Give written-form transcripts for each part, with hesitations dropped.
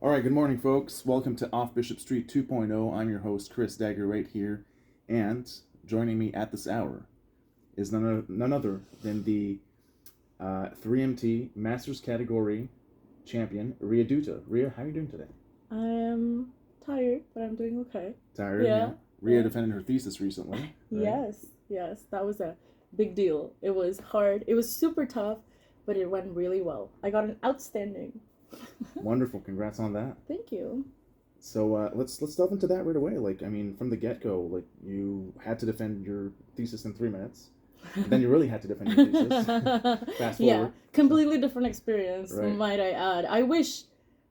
All right, good morning, folks. Welcome to Off Bishop Street 2.0. I'm your host, Chris Dagger, right here. And joining me at this hour is none other than the 3MT Masters Category champion, Riya Dutta. Riya, how are you doing today? I am tired, but I'm doing okay. Tired? Yeah. Riya defended her thesis recently. Right? Yes. That was a big deal. It was hard. It was super tough, but it went really well. I got an outstanding. Wonderful. Congrats on that. Thank you. So let's delve into that right away. From the get-go, you had to defend your thesis in 3 minutes. Then you really had to defend your thesis. Fast forward. Yeah, completely different experience, right. Might I add. I wish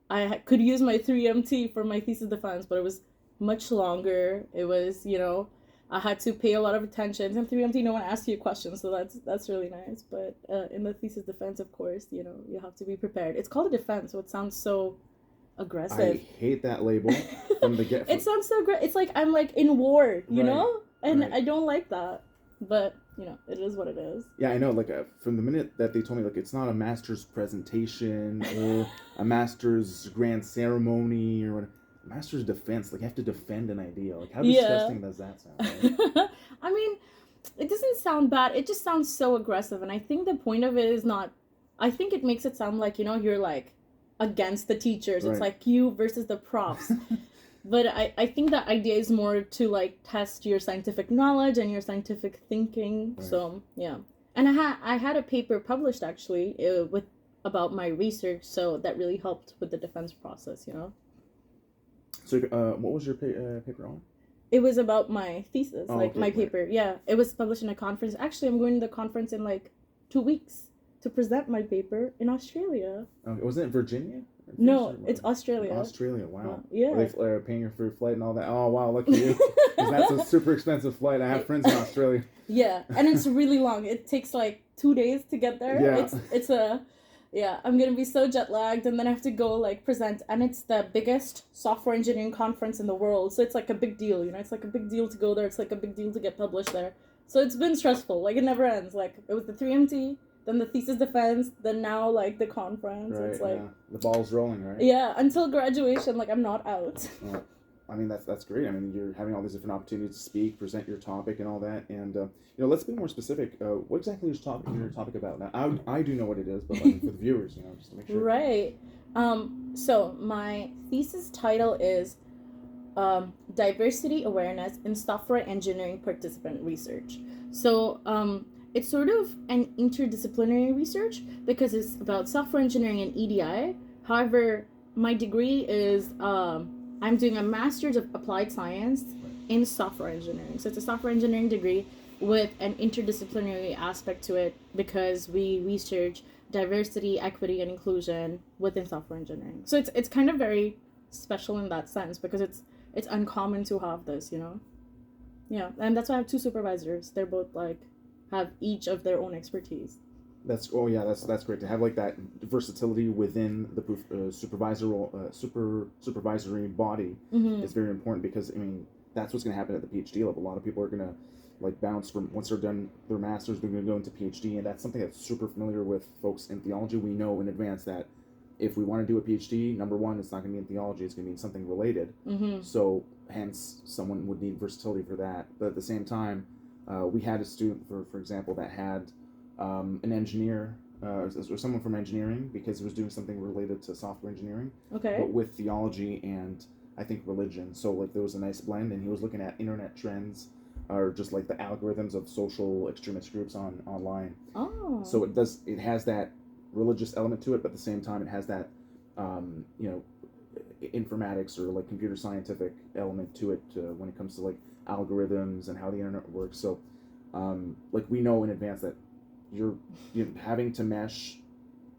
I could use my 3MT for my thesis defense, but it was much longer. It was, I had to pay a lot of attention. In 3MT, no one asks you questions, so that's really nice. But in the thesis defense, of course, you have to be prepared. It's called a defense, so it sounds so aggressive. I hate that label from the get. It sounds so great. It's like I'm in war, you right. know, and right. I don't like that. But it is what it is. Yeah, I know. From the minute that they told me, it's not a master's presentation or a master's grand ceremony or a master's defense. You have to defend an idea. How disgusting does that sound? Right? I mean, it doesn't sound bad. It just sounds so aggressive, and I think the point of it is not. I think it makes it sound like you're against the teachers. Right. It's you versus the profs. But I think the idea is more to test your scientific knowledge and your scientific thinking. Right. So yeah, and I had a paper published actually about my research, so that really helped with the defense process. So what was your paper on? It was about my thesis, okay, my paper. Yeah, it was published in a conference. Actually, I'm going to the conference in 2 weeks to present my paper in Australia. Wasn't it Virginia? No, it's Australia. Australia, wow. Yeah. Are they paying you for your flight and all that? Oh, wow, lucky you. Because that's a super expensive flight. I have friends in Australia. Yeah, and it's really long. It takes 2 days to get there. Yeah. I'm going to be so jet lagged, and then I have to go present. And it's the biggest software engineering conference in the world. So it's a big deal, It's a big deal to go there. It's a big deal to get published there. So it's been stressful. It never ends. It was the 3MT. Then the thesis defense, then now the conference. Right, it's the ball's rolling, right? Yeah, until graduation, I'm not out. Yeah. I mean that's great. I mean you're having all these different opportunities to speak, present your topic, and all that. And let's be more specific. What exactly is your topic about? Now I do know what it is, but for the viewers, just to make sure. Right. So my thesis title is Diversity Awareness in Software Engineering Participant Research. So it's sort of an interdisciplinary research because it's about software engineering and EDI. However, my degree is I'm doing a master's of applied science in software engineering. So it's a software engineering degree with an interdisciplinary aspect to it because we research diversity, equity, and inclusion within software engineering. So it's kind of very special in that sense because it's uncommon to have this, Yeah, and that's why I have 2 supervisors. They're both have each of their own expertise. That's great to have that versatility within the supervisory body. Mm-hmm. Is very important because that's what's going to happen at the PhD level. A lot of people are going to bounce from once they're done their masters, they're going to go into PhD, and that's something that's super familiar with folks in theology. We know in advance that if we want to do a PhD, number one, it's not going to be in theology; it's going to be in something related. Mm-hmm. So hence, someone would need versatility for that. But at the same time, we had a student, for example, that had an engineer or someone from engineering because he was doing something related to software engineering, but with theology and I think religion. So there was a nice blend, and he was looking at internet trends or just the algorithms of social extremist groups online. Oh. So it has that religious element to it, but at the same time it has that informatics or computer scientific element to it when it comes to algorithms and how the internet works. So we know in advance that you're having to mesh,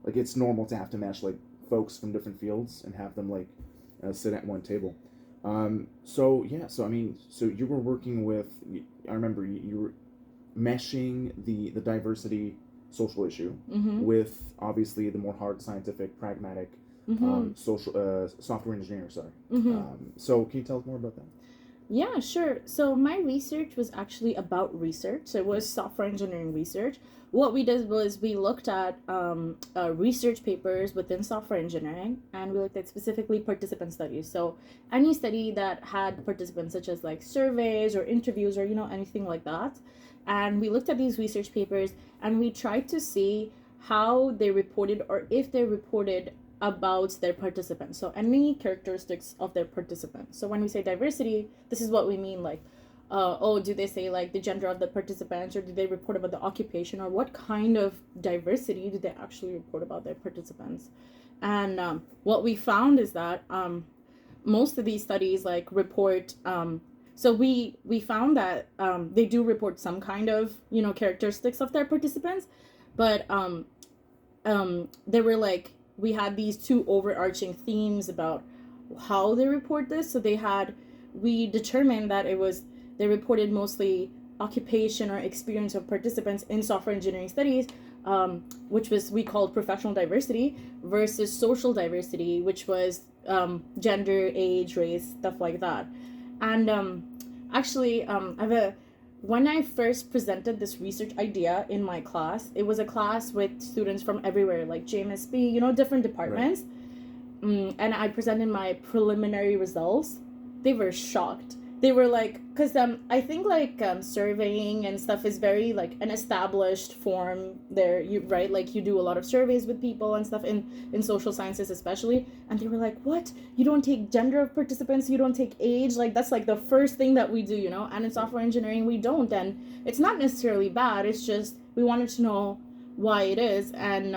it's normal to have to mesh folks from different fields and have them sit at one table. So you were working with, I remember you were meshing the diversity social issue mm-hmm. with obviously the more hard scientific pragmatic mm-hmm. social software engineering. Sorry. Mm-hmm. So can you tell us more about that? Yeah, sure. So my research was actually about research. So it was software engineering research. What we did was we looked at research papers within software engineering, and we looked at specifically participant studies. So any study that had participants, such as like surveys or interviews or anything like that, and we looked at these research papers and we tried to see how they reported or if they reported about their participants. So any characteristics of their participants. So when we say diversity, this is what we mean, like oh, do they say like the gender of the participants, or do they report about the occupation, or what kind of diversity do they actually report about their participants? And what we found is that most of these studies like report so we found that they do report some kind of characteristics of their participants, but there were like we had these two overarching themes about how they report this. So we determined that it was they reported mostly occupation or experience of participants in software engineering studies, which was we called professional diversity, versus social diversity, which was gender, age, race, stuff like that. And actually, when I first presented this research idea in my class, it was a class with students from everywhere, like JMSB, different departments. Right. And I presented my preliminary results. They were shocked. They were like, because I think like surveying and stuff is very like an established form there, right? Like you do a lot of surveys with people and stuff in social sciences especially. And they were like, what? You don't take gender of participants, you don't take age? Like that's like the first thing that we do, And in software engineering, we don't. And it's not necessarily bad. It's just we wanted to know why it is. And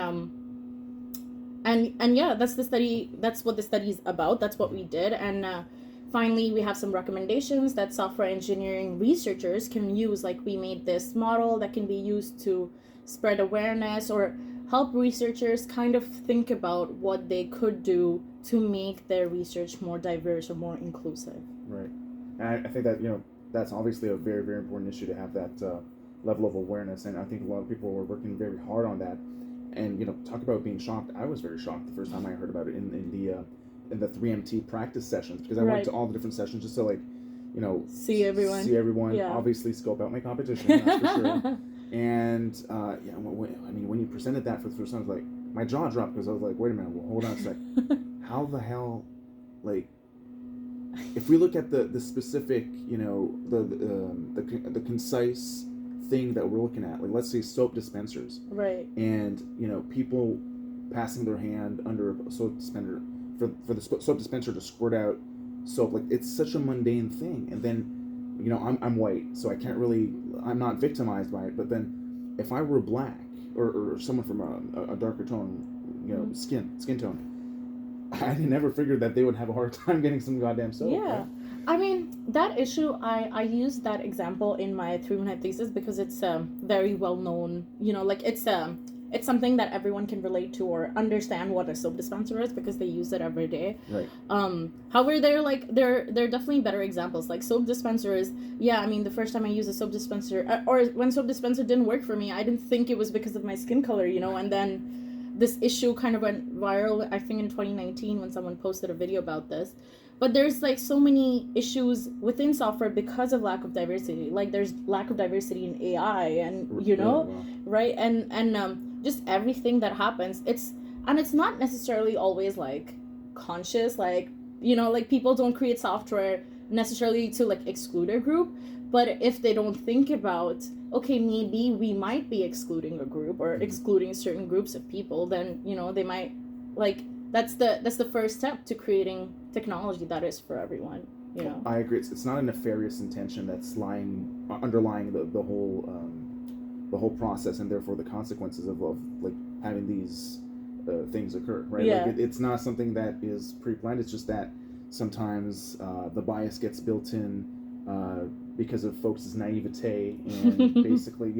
yeah, that's the study. That's what the study is about. That's what we did. And finally, we have some recommendations that software engineering researchers can use. Like we made this model that can be used to spread awareness or help researchers kind of think about what they could do to make their research more diverse or more inclusive. Right. And I think that, that's obviously a very, very important issue to have that level of awareness. And I think a lot of people were working very hard on that. And, talk about being shocked. I was very shocked the first time I heard about it in the 3MT practice sessions, because I went to all the different sessions just to like, see everyone. Yeah. Obviously scope out my competition, that's for sure. And when you presented that for the first time, I was like, my jaw dropped, because I was like, wait a minute, well, hold on a sec. How the hell, like, if we look at the specific, the concise thing that we're looking at, like let's say soap dispensers, right? And people passing their hand under a soap dispenser for the soap dispenser to squirt out soap, like it's such a mundane thing. And then I'm white, so I'm not victimized by it. But then if I were black or someone from a darker tone, skin tone, I never figured that they would have a hard time getting some goddamn soap. Yeah. Right? I mean, that issue, I used that example in my 3-minute thesis because it's very well known, like it's something that everyone can relate to or understand what a soap dispenser is because they use it every day. Right. However, they're definitely better examples. Like soap dispensers, yeah, I mean, the first time I used a soap dispenser, or when soap dispenser didn't work for me, I didn't think it was because of my skin color, and then this issue kind of went viral, I think in 2019 when someone posted a video about this. But there's like so many issues within software because of lack of diversity. Like there's lack of diversity in AI and right? And just everything that happens. It's not necessarily always like conscious, like like people don't create software necessarily to like exclude a group, but if they don't think about, okay, maybe we might be excluding a group or excluding certain groups of people, then they might like that's the first step to creating technology that is for everyone. I agree. It's not a nefarious intention that's underlying the whole process, and therefore the consequences of like having these things occur, right? Yeah. Like it's not something that is pre-planned. It's just that sometimes the bias gets built in because of folks' naivete, and basically,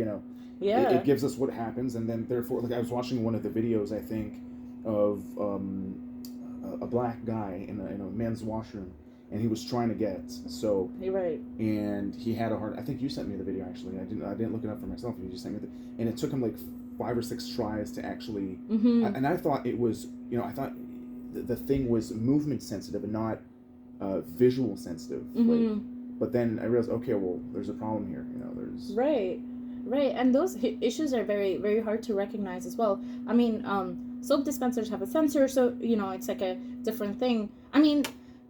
it gives us what happens, and then therefore, like I was watching one of the videos, I think, of a black guy in a men's washroom, and he was trying to get soap. Right. And he had a hard. I think you sent me the video actually. I didn't look it up for myself. You just sent me and it took him like 5 or 6 tries to actually. And I thought it was, I thought the thing was movement sensitive and not visual sensitive. Like, but then I realized, okay, well, there's a problem here. There's Right, and those issues are very, very hard to recognize as well. I mean, soap dispensers have a sensor, so it's like a different thing. I mean,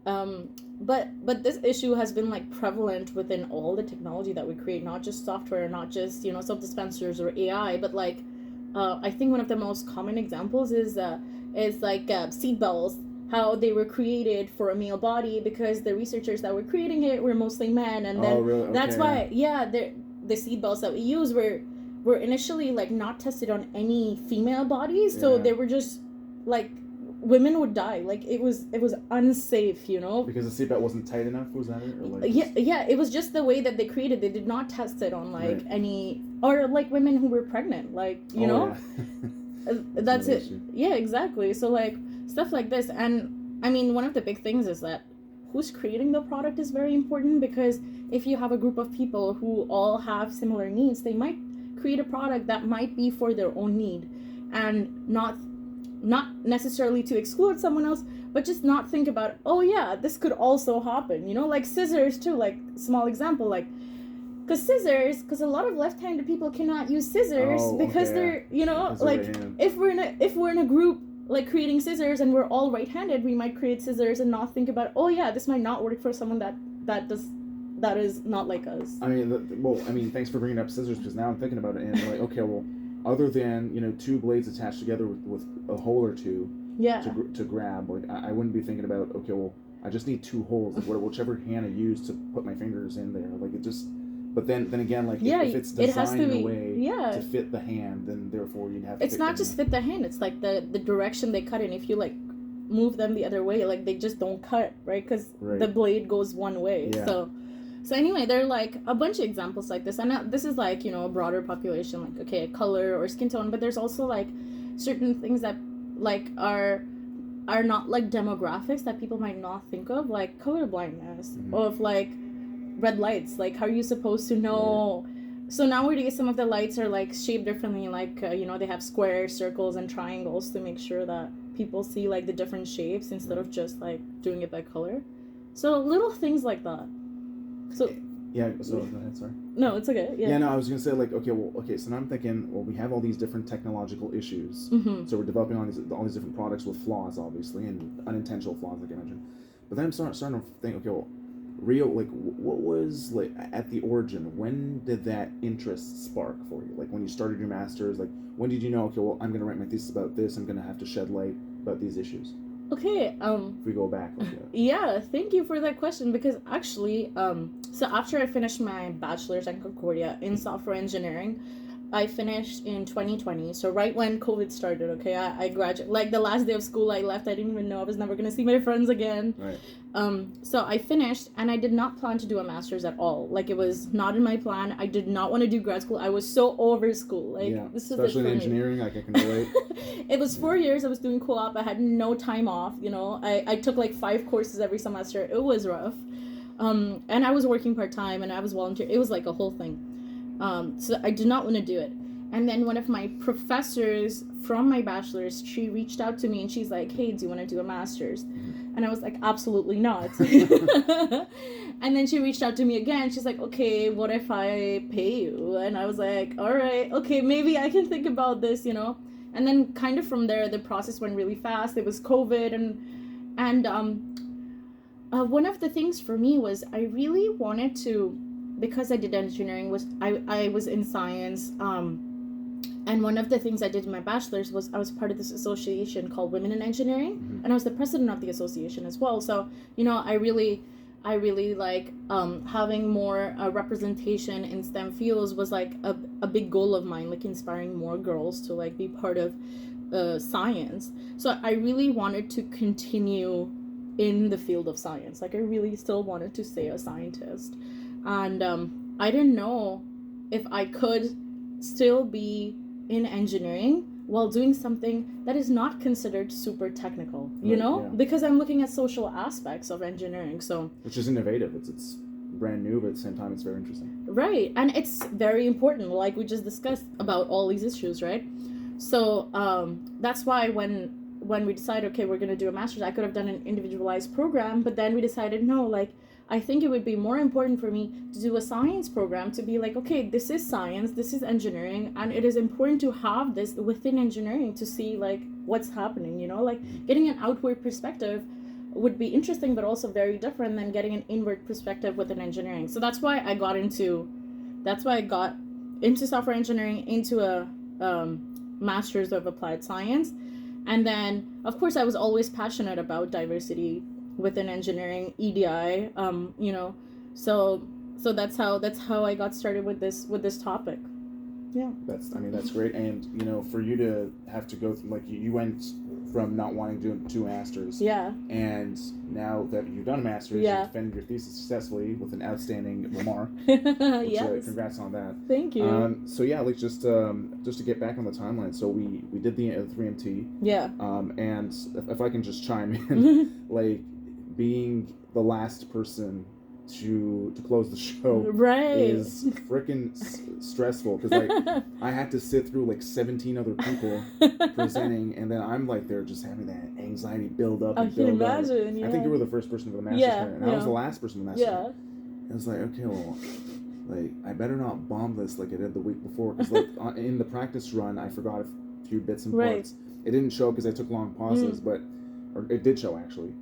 but this issue has been like prevalent within all the technology that we create, not just software, not just soap dispensers or AI, but like, I think one of the most common examples is like seat belts. How they were created for a male body because the researchers that were creating it were mostly men, and then really? Okay, that's why the seat belts that we use were initially like not tested on any female bodies, so they were just like women would die, like it was unsafe, because the seatbelt wasn't tight enough. Was that it? Or like yeah, it was just the way that they created. They did not test it on like any, or like women who were pregnant, like that's it. Issue. Yeah, exactly. So like stuff like this. And I mean, one of the big things is that who's creating the product is very important, because if you have a group of people who all have similar needs, they might create a product that might be for their own need, and not necessarily to exclude someone else, but just not think about, oh yeah, this could also happen, like scissors too, like small example, like because a lot of left-handed people cannot use scissors because they're like if we're in a group like creating scissors and we're all right-handed, we might create scissors and not think about, oh yeah, this might not work for someone that is not like us. I mean, thanks for bringing up scissors, because now I'm thinking about it and I'm like, okay, well, other than two blades attached together with a hole or two to grab, like I wouldn't be thinking about, okay, well, I just need two holes, like whichever hand I use to put my fingers in there, like it just. But then again, like if it's designed in a way to fit the hand, then therefore you'd have to. It's not just fit the hand; it's like the direction they cut in. If you like move them the other way, like they just don't cut, right? Because the blade goes one way. Yeah. So anyway, there are like a bunch of examples like this, and this is like a broader population, like okay, color or skin tone, but there's also like certain things that like are not like demographics that people might not think of, like color blindness, of like red lights. Like how are you supposed to know? So nowadays some of the lights are like shaped differently, like they have squares, circles, and triangles to make sure that people see like the different shapes instead of just like doing it by color. So little things like that. So so go ahead, sorry. No, it's okay. No, I was gonna say like, okay, so now I'm thinking, well, we have all these different technological issues, so we're developing all these different products with flaws, obviously, and unintentional flaws, like I mentioned. But then I'm starting to think, okay, well, Rio, like, what was, like, at the origin, when did that interest spark for you? Like, when you started your master's, like, when did you know, okay, well, I'm going to write my thesis about this, I'm going to have to shed light about these issues? Okay, if we go back. Yeah, thank you for that question, because actually, so after I finished my bachelor's in Concordia in software engineering, I finished in 2020, so right when COVID started, okay? I graduated, like the last day of school I left, I didn't even know I was never going to see my friends again. Right. So I finished, and I did not plan to do a master's at all. Like, it was not in my plan. I did not want to do grad school. I was so over school. Like, this is especially in engineering, like I can relate. It was 4 years. I was doing co-op. I had no time off, I took like 5 courses every semester. It was rough. And I was working part-time, and I was volunteering. It was like a whole thing. So I did not want to do it. And then one of my professors from my bachelor's, she reached out to me and she's like, hey, do you want to do a master's? And I was like, absolutely not. And then she reached out to me again. She's like, okay, what if I pay you? And I was like, all right, okay, maybe I can think about this, And then kind of from there, the process went really fast. It was COVID. And one of the things for me was I really wanted to, because I did engineering, I was in science, and one of the things I did in my bachelor's was I was part of this association called Women in Engineering, and I was the president of the association as well. So I really like having more representation in STEM fields was like a big goal of mine, like inspiring more girls to like be part of science. So I really wanted to continue in the field of science. Like I really still wanted to stay a scientist. And I didn't know if I could still be in engineering while doing something that is not considered super technical, because I'm looking at social aspects of engineering. So which is innovative. It's brand new, but at the same time it's very interesting. Right, and it's very important, like we just discussed about all these issues, right? So that's why when we decided, okay, we're going to do a master's, I could have done an individualized program, but then we decided, no, like I think it would be more important for me to do a science program, to be like, okay, this is science, this is engineering, and it is important to have this within engineering to see like what's happening, you know, like getting an outward perspective would be interesting, but also very different than getting an inward perspective within engineering. So that's why I got into software engineering, into a master's of applied science. And then of course I was always passionate about diversity within engineering, EDI, you know, so that's how I got started with this topic. Yeah, that's great. And you know, for you to have to go through, like, you went from not wanting to do 2 masters, yeah, and now that you've done a master's, yeah, you defended your thesis successfully with an outstanding remark. yes, Congrats on that. Thank you. So yeah, like, just to get back on the timeline, so we did the 3MT. Yeah. And if I can just chime in, like, being the last person to close the show, right, is freaking stressful, because like I had to sit through like 17 other people presenting, and then I'm like there just having that anxiety build up. I can imagine. I think you were the first person for the master's, and I was the last person for the master's. Yeah. I was like, okay, well, like, I better not bomb this like I did the week before, because like in the practice run I forgot a few bits and parts. It didn't show because I took long pauses, or it did show actually.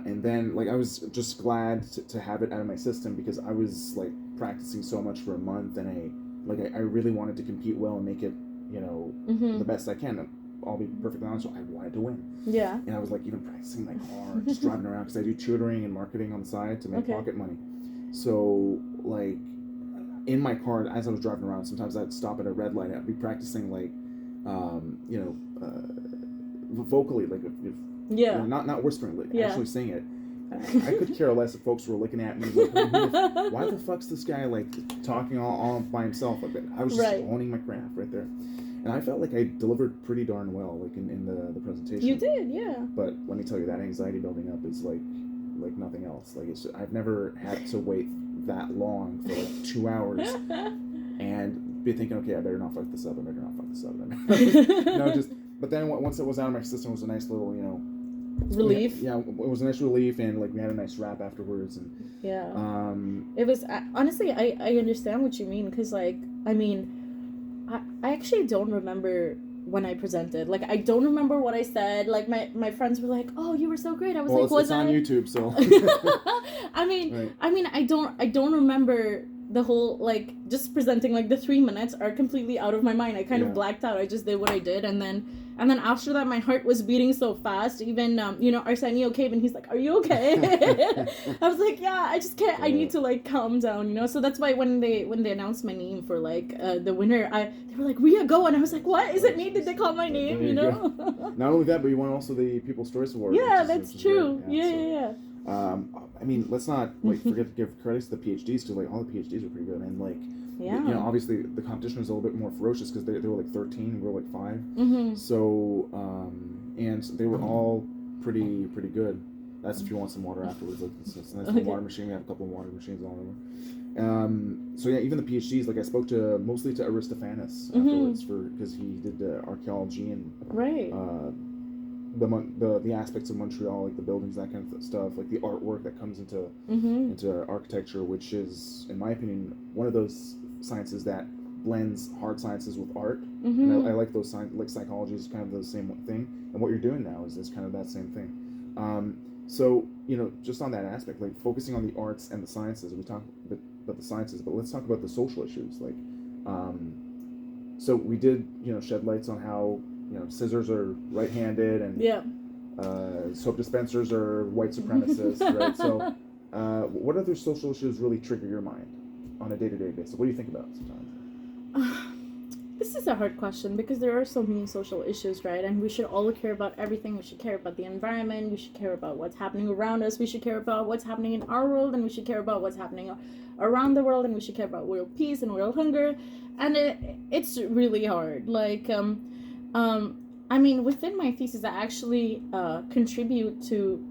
And then, like, I was just glad to have it out of my system, because I was like practicing so much for a month, and I really wanted to compete well and make it, you know, the best I can. I'll be perfectly honest, I wanted to win. Yeah. And I was like even practicing like hard, just driving around, because I do tutoring and marketing on the side to make pocket money. So like in my car as I was driving around, sometimes I'd stop at a red light. I'd be practicing like, you know, vocally, like if you know, not whispering, like actually saying it. I could care less if folks were looking at me like, why the fuck's this guy like talking all by himself like that? I was just owning my craft right there, and I felt like I delivered pretty darn well, like in the presentation. You did, yeah. But let me tell you, that anxiety building up is like nothing else. Like, I've never had to wait that long for like 2 hours and be thinking, okay, I better not fuck this up. But then once it was out of my system, it was a nice little, you know, relief. Yeah, it was a nice relief, and like we had a nice rap afterwards, and it was honestly, I understand what you mean, because like, I mean, I actually don't remember when I presented. Like, I don't remember what I said. Like, my friends were like, "Oh, you were so great." I was like, it's on YouTube, so I mean, I don't remember the whole, like, just presenting. Like, the 3 minutes are completely out of my mind. I kind of blacked out. I just did what I did, and then after that, my heart was beating so fast. Even you know, Arsenio came and he's like, "Are you okay?" I was like, "Yeah, I just can't. I need to like calm down, you know." So that's why when they announced my name for like the winner, they were like, "Riya, go!" And I was like, "What? Is it me? Did they call my name?" You know. Not only that, but you won also the People's Choice Award. Yeah, that's true. Yeah. I mean, let's not like forget to give credits to the PhDs, because like all the PhDs were pretty good, and like you know, obviously the competition was a little bit more ferocious because they were like 13 and we were like 5. So and they were all pretty good. That's if you want some water afterwards. Like, it's a nice little water machine. We have a couple of water machines all over. So yeah, even the PhDs, like I spoke mostly to Aristophanes afterwards, because he did archaeology and the aspects of Montreal, like the buildings, that kind of stuff, like the artwork that comes into architecture, which is, in my opinion, one of those sciences that blends hard sciences with art. And I like those like psychology is kind of the same thing, and what you're doing now is kind of that same thing. So, you know, just on that aspect, like focusing on the arts and the sciences, we talk about the sciences, but let's talk about the social issues. Like, so we did, you know, shed lights on how, you know, scissors are right-handed, and soap dispensers are white supremacists, right? So, what other social issues really trigger your mind on a day-to-day basis? What do you think about sometimes? This is a hard question, because there are so many social issues, right? And we should all care about everything. We should care about the environment. We should care about what's happening around us. We should care about what's happening in our world, and we should care about what's happening around the world, and we should care about world peace and world hunger. And it's really hard. Like, I mean, within my thesis, I actually contribute to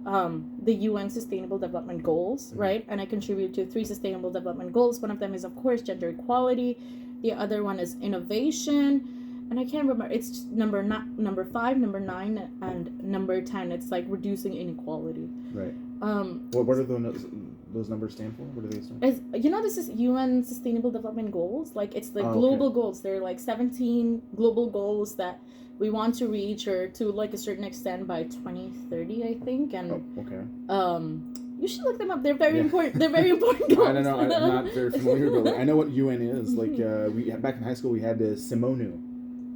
the UN Sustainable Development Goals, right? And I contribute to 3 Sustainable Development Goals. One of them is, of course, gender equality. The other one is innovation. And I can't remember. It's number 5, number 9, and number 10. It's like reducing inequality. Right. Well, what are those numbers stand for? What do they stand? This is UN Sustainable Development Goals. Like it's the Oh, global okay. goals. There are like 17 global goals that we want to reach or to like a certain extent by 2030, I think. And Oh, okay. you should look them up. They're very Yeah. important. They're very important goals. I don't know. I'm not very familiar, but like, I know what UN is. Like we back in high school, we had the Simonu.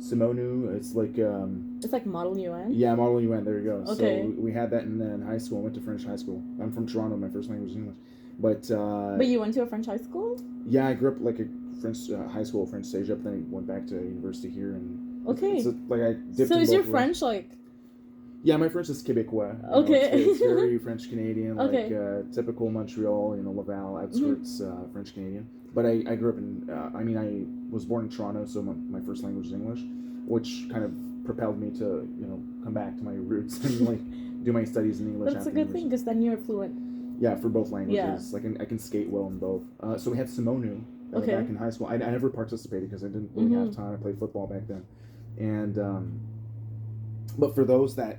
Simonu. It's like It's like Model UN. yeah, Model UN. There you go. Okay. So we had that in high school. I went to French high school. I'm from Toronto. My first language is English. But you went to a French high school? yeah, I grew up like a French high school, French stage up. Then I went back to university here, and Okay. like I dipped. So in is your both French like? Yeah, my French is Québécois. Okay. It's very French Canadian, Okay. like typical Montreal, Laval, outskirts, French Canadian. But I grew up in, I was born in Toronto, so my first language is English, which kind of propelled me to, come back to my roots and like do my studies in English. That's a after good thing because then you're fluent. Yeah, for both languages. Yeah. Like I can skate well in both. So we had Simonu Okay. back in high school. I never participated because I didn't really have time. I played football back then, and but for those that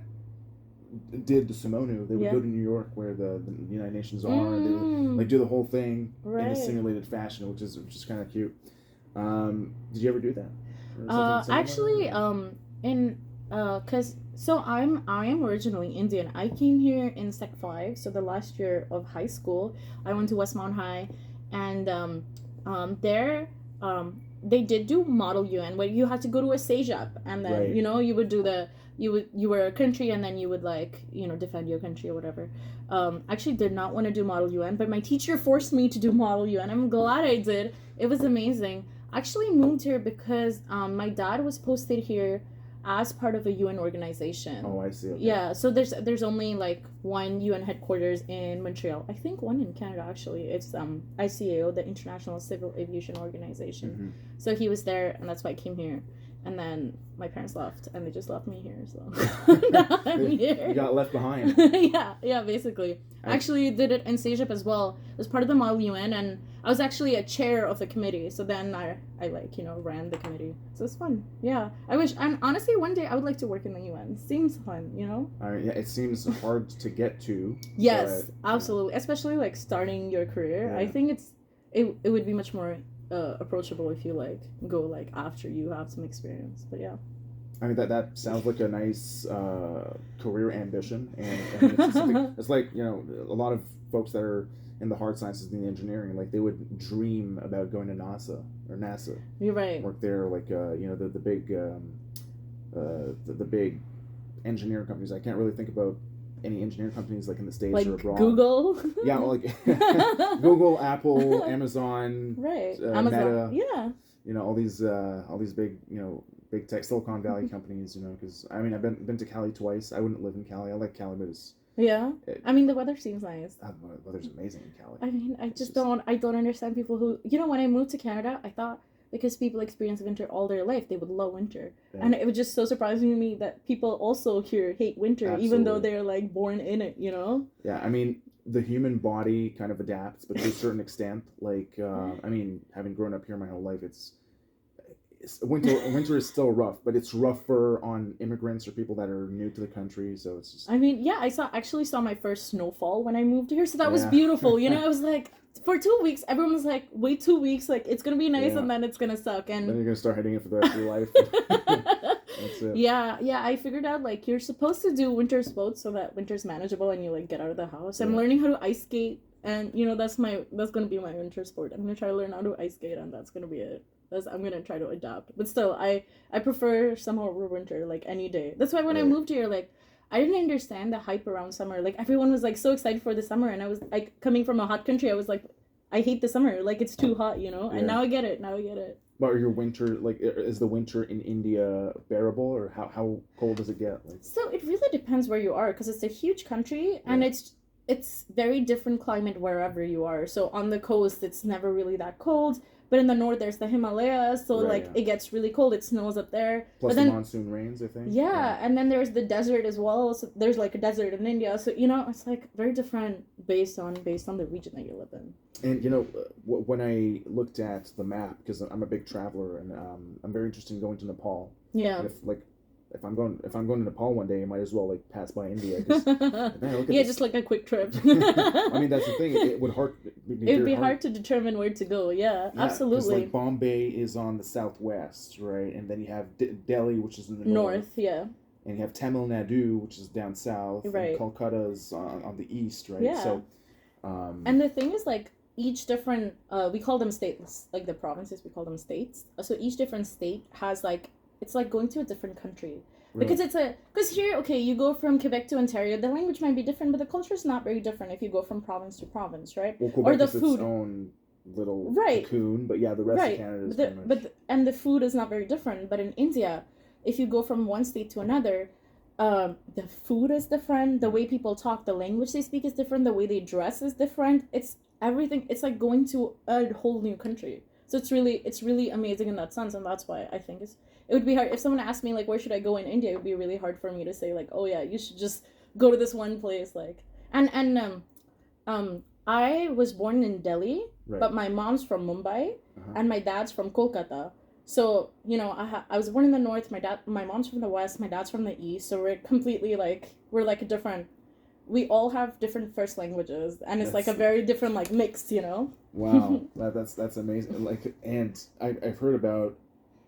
did the Simonu, they would go to New York where the United Nations are, and they would like do the whole thing in a simulated fashion, which is kind of cute. Did you ever do that? Actually, I am originally Indian. I came here in Sec 5, so the last year of high school. I went to Westmount High, and there they did do Model UN, where you had to go to a CEGEP, and then Right. you would do you were a country, and then you would defend your country or whatever. Actually did not want to do Model UN, but my teacher forced me to do Model UN. I'm glad I did. It was amazing. I actually moved here because my dad was posted here as part of a UN organization. Oh, I see. Okay. Yeah, so there's only like one UN headquarters in Montreal. I think one in Canada actually. It's ICAO, the International Civil Aviation Organization. Mm-hmm. So he was there, and that's why I came here. And then my parents left, and they just left me here. So now I'm here. You got left behind. yeah, basically. I actually did it in CEGEP as well. It was part of the Model UN, and I was actually a chair of the committee. So then I ran the committee. So it's fun. Yeah, I wish. And honestly, one day I would like to work in the UN. Seems fun, Yeah, it seems hard to get to. Yes, but, absolutely. Especially like starting your career. Yeah. I think it would be much more approachable if you go after you have some experience. But yeah. I mean that sounds like a nice career ambition, and it's like a lot of folks that are in the hard sciences and the engineering, like they would dream about going to NASA. You're right. Work there, like the big engineering companies. I can't really think about any engineering companies like in the States like or abroad. Google. Yeah, like Google, Apple, Amazon, right? Amazon, Meta, yeah. All these big big tech Silicon Valley companies. Because I've been to Cali twice. I wouldn't live in Cali. I like Cali, but the weather seems nice. The weather's amazing in Cali. I don't understand people who when I moved to Canada, I thought because people experience winter all their life, they would love winter. Yeah. And it was just so surprising to me that people also here hate winter. Absolutely. Even though they're like born in it, Yeah, the human body kind of adapts, but to a certain extent. Like, having grown up here my whole life, it's winter is still rough, but it's rougher on immigrants or people that are new to the country. So it's just. I actually saw my first snowfall when I moved here, so that was beautiful. I was like. For 2 weeks, everyone was like, wait 2 weeks, like, it's gonna be nice, and then it's gonna suck, and... Then you're gonna start hating it for the rest of your life. That's it. Yeah, I figured out, like, you're supposed to do winter sports so that winter's manageable and you, like, get out of the house. I'm learning how to ice skate, and, that's gonna be my winter sport. I'm gonna try to learn how to ice skate, and that's gonna be it. I'm gonna try to adapt. But still, I prefer summer over winter, like, any day. That's why when I moved here, like, I didn't understand the hype around summer. Like, everyone was, like, so excited for the summer, and I was, like, coming from a hot country, I was, like, I hate the summer. Like, it's too hot, And now I get it. But are your winter, like, is the winter in India bearable, or how cold does it get? Like? So, it really depends where you are, because it's a huge country, and it's very different climate wherever you are. So, on the coast, it's never really that cold. But in the north, there's the Himalayas, so it gets really cold. It snows up there. Plus the monsoon rains, I think. Yeah, and then there's the desert as well. So there's like a desert in India. So it's like very different based on the region that you live in. And when I looked at the map, because I'm a big traveler, and I'm very interested in going to Nepal. Yeah. And if if I'm going to Nepal one day, I might as well like pass by India. Yeah, just like a quick trip. I mean, that's the thing. It would It'd be hard to determine where to go. Yeah, absolutely. Like Bombay is on the southwest, right, and then you have Delhi, which is in the north. Yeah. And you have Tamil Nadu, which is down south, right? And Kolkata is on the east, right? Yeah. So, and the thing is, like, each different, we call them states, like the provinces, we call them states. So each different state has like, it's like going to a different country. Because because here, okay, you go from Quebec to Ontario, the language might be different, but the culture is not very different if you go from province to province, right? Well, Quebec is its own little cocoon, but yeah, the rest of Canada is and the food is not very different. But in India, if you go from one state to another, the food is different, the way people talk, the language they speak is different, the way they dress is different. It's everything. It's like going to a whole new country. So it's really amazing in that sense, and that's why I think it would be hard if someone asked me like where should I go in India. It would be really hard for me to say like, oh yeah, you should just go to this one place. Like I was born in Delhi, but my mom's from Mumbai and my dad's from Kolkata. So I was born in the north. My mom's from the west. My dad's from the east. So we're completely like a different. We all have different first languages, and it's like a very different like mix. Wow, that's amazing. Like, and I've heard about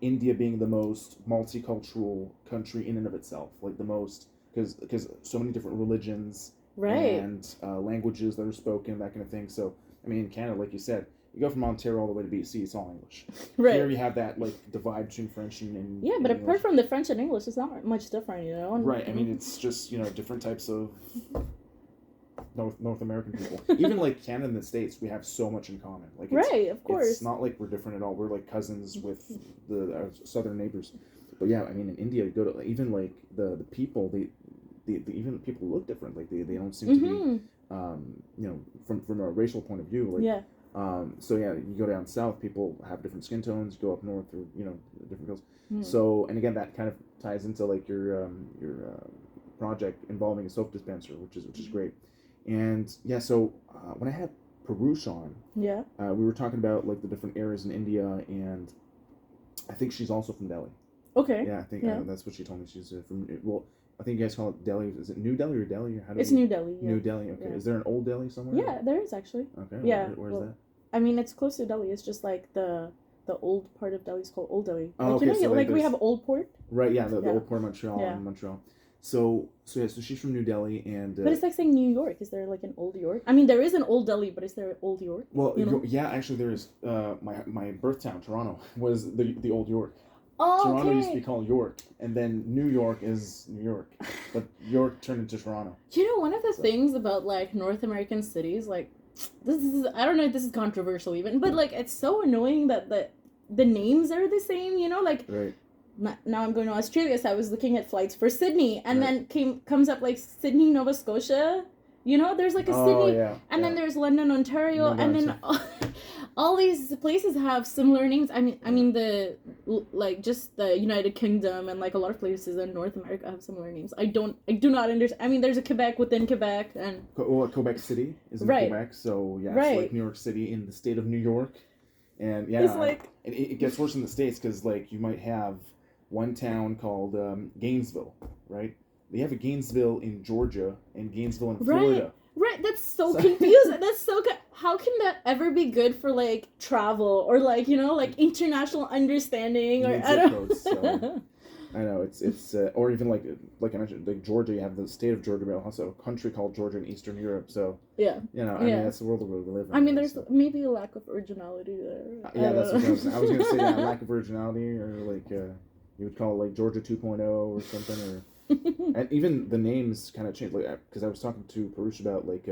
India being the most multicultural country in and of itself, like the most because so many different religions and languages that are spoken, that kind of thing. So I mean, in Canada, like you said, you go from Ontario all the way to BC, it's all English. Right. Here you have that like divide between French and but apart from the French and English, it's not much different, Right. I mean, it's just different types of North American people. Even like Canada and the States, we have so much in common. Like, of course. It's not like we're different at all. We're like cousins with our southern neighbors. But yeah, I mean, in India, you go to even like the people, even people look different. Like they don't seem to be, from a racial point of view. Like, so yeah, you go down south, people have different skin tones. You go up north, or different colors. So, and again, that kind of ties into like your project involving a soap dispenser, which is great. And yeah, so when I had Parush on, we were talking about like the different areas in India, and I think she's also from Delhi. Okay. Yeah, I think that's what she told me. She's from. Well, I think you guys call it Delhi. Is it New Delhi or Delhi? It's New Delhi. Yeah. New Delhi. Okay. Yeah. Is there an old Delhi somewhere? Yeah, there is actually. Okay. Yeah. Where's that? I mean, it's close to Delhi. It's just like the old part of Delhi is called Old Delhi. Oh, okay. So like we have Old Port. Right. Yeah. The Old Port of Montreal. In Montreal. So she's from New Delhi, and but it's like saying New York. Is there like an Old York? I mean, there is an Old Delhi, but is there an Old York? Well, yeah, actually, there is. My birth town, Toronto, was the Old York. Oh, Toronto used to be called York, and then New York is New York, but York turned into Toronto. One of the things about like North American cities, like this is, I don't know if this is controversial even, but like it's so annoying that the names are the same. Like. Right. Now I'm going to Australia, so I was looking at flights for Sydney, and then comes up like Sydney, Nova Scotia. There's like a Sydney, and then there's London, Ontario, and then all these places have similar names. I mean the like just the United Kingdom and like a lot of places in North America have similar names. I do not understand. I mean, there's a Quebec within Quebec, and Quebec City is in Quebec, so yeah, it's like New York City in the state of New York, and it's like it gets worse in the States because like you might have one town called Gainesville, right? They have a Gainesville in Georgia and Gainesville in Florida. Right, that's so confusing. That's so how can that ever be good for like travel or like like international understanding or I don't codes, so, I know it's or even like I mentioned, like Georgia, you have the state of Georgia, but also a country called Georgia in Eastern Europe. So I mean that's the world we live in. I mean, there's maybe a lack of originality there. That's what I was gonna say. Yeah, lack of originality, or like you would call it like Georgia 2.0 or something, or and even the names kind of change. Like because I was talking to Parush about like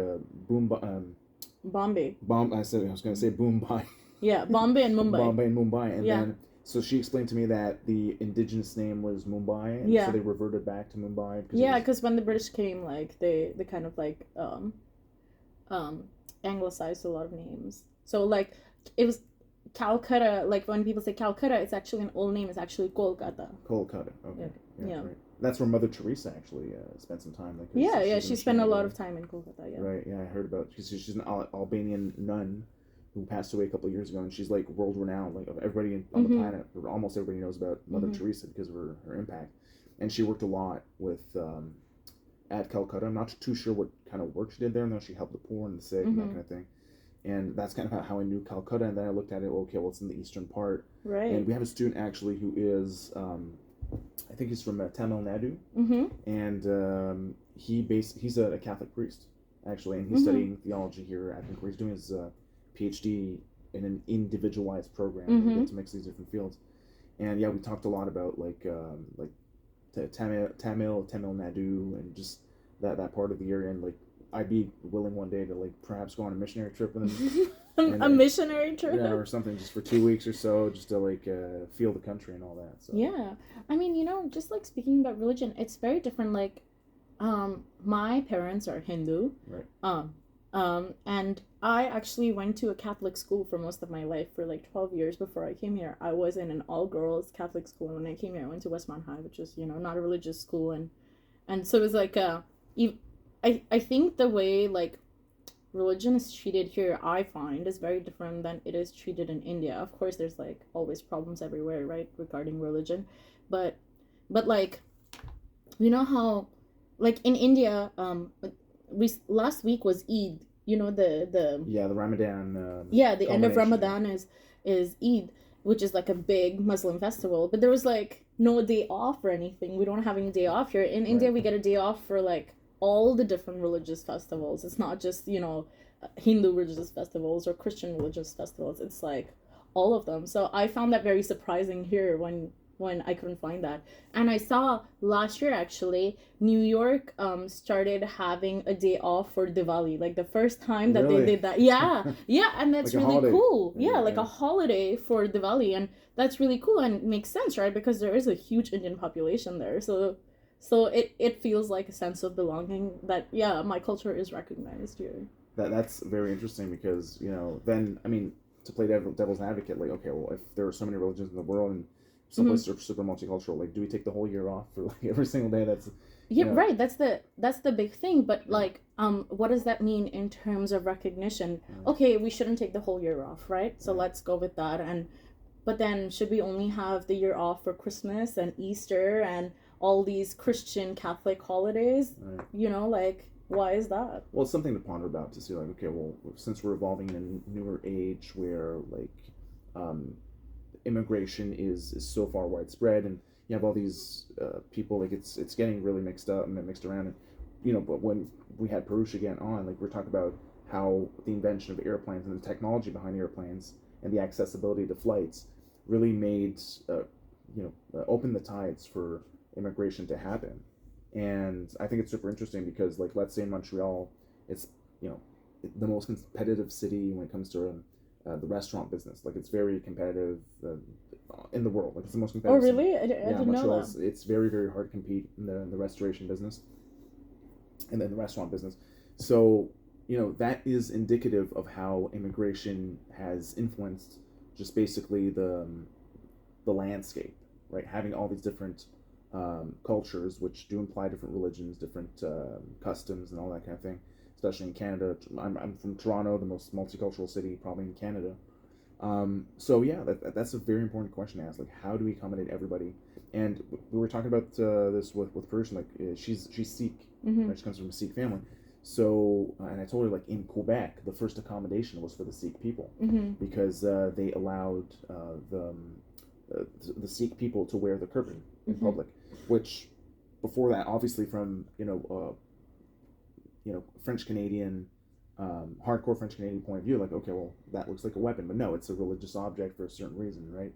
Bombay. I was gonna say Mumbai. Yeah, Bombay and Mumbai. Bombay and Mumbai, and then. So she explained to me that the indigenous name was Mumbai, and so they reverted back to Mumbai. Because when the British came, like they kind of like anglicized a lot of names. So like it was Calcutta. Like when people say Calcutta, it's actually an old name. It's actually Kolkata. Kolkata. Okay. Yeah. Right. That's where Mother Teresa actually spent some time. She spent a lot of time in Kolkata. Yeah. Right. Yeah, I heard about. She's an Albanian nun who passed away a couple of years ago, and she's like world renowned. Like everybody on the planet, or almost everybody knows about Mother Teresa because of her impact. and she worked a lot with at Calcutta. I'm not too sure what kind of work she did there, and though she helped the poor and the sick and that kind of thing. And that's kind of how I knew Calcutta. And then I looked at it. Okay, well, it's in the eastern part, Right. and we have a student actually who is, I think he's from Tamil Nadu, and he's a Catholic priest actually, and he's studying theology here at Vancouver. He's doing his PhD in an individualized program. And you get to mix these different fields, and yeah, we talked a lot about like Tamil Nadu, and just that part of the area, and like I'd be willing one day to like perhaps go on a missionary trip with him. A missionary trip, yeah, or something, just for 2 weeks or so, just to like feel the country and all that. So yeah, I mean, just like speaking about religion, it's very different. Like, my parents are Hindu, right. And I actually went to a Catholic school for most of my life for like 12 years before I came here. I was in an all-girls Catholic school, and when I came here, I went to Westmount High, which is, not a religious school, and so it was like, I think the way like religion is treated here, I find, is very different than it is treated in India. Of course, there's like always problems everywhere, right, regarding religion, but like, how, like in India, last week was Eid. The yeah, the Ramadan. the end of culmination. Ramadan is Eid, which is like a big Muslim festival. But there was like no day off or anything. We don't have any day off here. In India, we get a day off for like all the different religious festivals. It's not just Hindu religious festivals or Christian religious festivals. It's like all of them. So I found that very surprising here when I couldn't find that. And I saw last year actually New York started having a day off for Diwali, like the first time that Really? they did that. Yeah. And that's Like a really holiday. cool. Yeah, Yeah, like yeah. a holiday for Diwali, and that's really cool and it makes sense, right? Because there is a huge Indian population there. So it feels like a sense of belonging that my culture is recognized here. That's very interesting because then I mean, to play devil's advocate, like, okay, well, if there are so many religions in the world and some places are super multicultural, like, do we take the whole year off for like every single day? That's right. That's the big thing. But like, what does that mean in terms of recognition? Okay, we shouldn't take the whole year off, right? So let's go with that. But then should we only have the year off for Christmas and Easter and all these Christian Catholic holidays? Right. Like, why is that? Well, it's something to ponder about, to see like, okay, well, since we're evolving in a newer age where like immigration is so far widespread, and you have all these people, like it's getting really mixed around, and but when we had Parush again on, like, we're talking about how the invention of airplanes and the technology behind airplanes and the accessibility to flights really made open the tides for immigration to happen. And I think it's super interesting because, like, let's say in Montreal, it's the most competitive city when it comes to the restaurant business. Like, it's very competitive in the world. Like, it's the most competitive. Oh, really? City. I didn't know that. It's very, very hard to compete in the restoration business and then the restaurant business. So that is indicative of how immigration has influenced just basically the landscape, right? Having all these different cultures, which do imply different religions, different customs, and all that kind of thing. Especially in Canada, I'm from Toronto, the most multicultural city probably in Canada. So yeah, that's a very important question to ask. Like, how do we accommodate everybody? And we were talking about this with Persian. Like, she's Sikh. Right? She comes from a Sikh family. So, and I told her, like, in Quebec, the first accommodation was for the Sikh people because they allowed the Sikh people to wear the turban in public, which before that, obviously, from French Canadian, hardcore French Canadian point of view, like, okay, well, that looks like a weapon, but no, it's a religious object for a certain reason, right?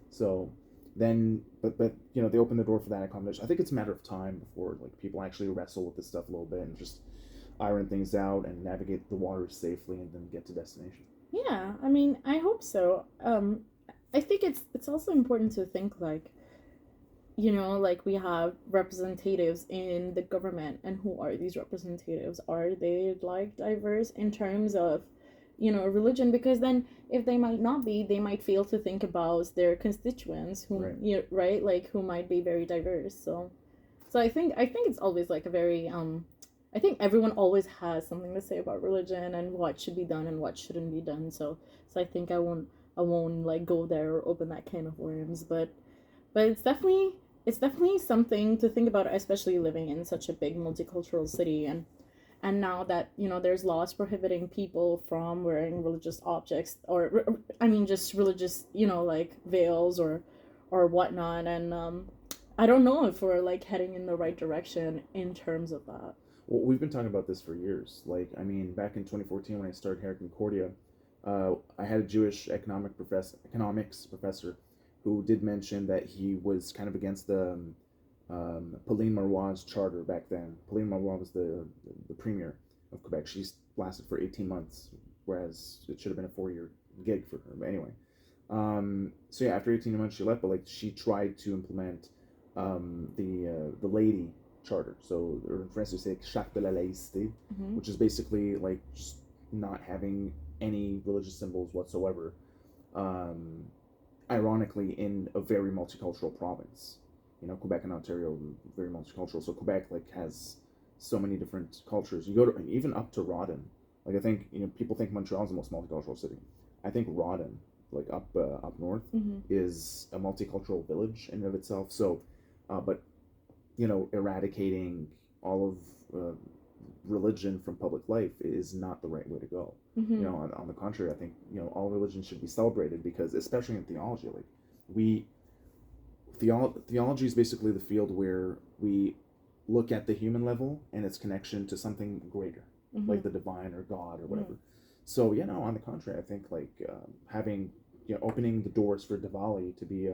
So then, but they open the door for that accommodation. I think it's a matter of time before like people actually wrestle with this stuff a little bit and just iron things out and navigate the waters safely and then get to destination. Yeah, I mean, I hope so. I think it's also important to think like, like we have representatives in the government, and who are these representatives? Are they like diverse in terms of, religion? Because then if they might not be, they might fail to think about their constituents who, right, like who might be very diverse. So I think it's always like a very I think everyone always has something to say about religion and what should be done and what shouldn't be done. So I think I won't like go there or open that can of worms, but it's definitely it's definitely something to think about, especially living in such a big multicultural city. And now that, there's laws prohibiting people from wearing religious objects, or I mean just religious, like veils or whatnot. And I don't know if we're like heading in the right direction in terms of that. Well, we've been talking about this for years. Like, I mean, back in 2014 when I started here at Concordia, I had a Jewish economics professor who did mention that he was kind of against the Pauline Marois' charter back then. Pauline Marois was the premier of Quebec. She lasted for 18 months, whereas it should have been a 4-year gig for her. But anyway, so yeah, after 18 months she left, but like she tried to implement the lady charter. So, or in French they say charte de la laïcité, which is basically like just not having any religious symbols whatsoever. Ironically, in a very multicultural province, Quebec and Ontario, very multicultural. So Quebec like has so many different cultures. You go to even up to Rodden. Like I think people think Montreal is the most multicultural city. I think Rodden, like up north, is a multicultural village in and of itself. So, but eradicating all of religion from public life is not the right way to go. On the contrary, I think all religions should be celebrated, because especially in theology, like theology is basically the field where we look at the human level and its connection to something greater, like the divine or God or whatever. So on the contrary, I think like having opening the doors for Diwali to be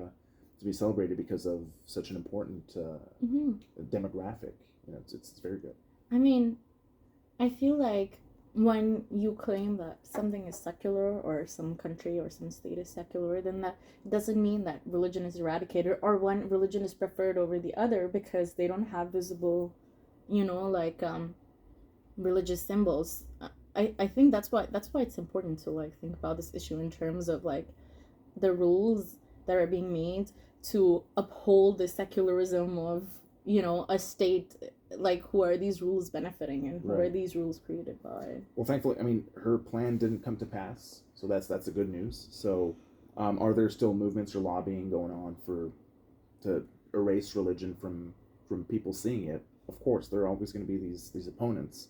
celebrated because of such an important demographic. It's very good. I mean, I feel like when you claim that something is secular, or some country or some state is secular, then that doesn't mean that religion is eradicated, or one religion is preferred over the other because they don't have visible, religious symbols. I think that's why it's important to like think about this issue in terms of like the rules that are being made to uphold the secularism of a state. Like, who are these rules benefiting, and who are these rules created by? Well, thankfully, I mean, her plan didn't come to pass, so that's the good news. So, are there still movements or lobbying going on to erase religion from people seeing it? Of course, there are always going to be these opponents.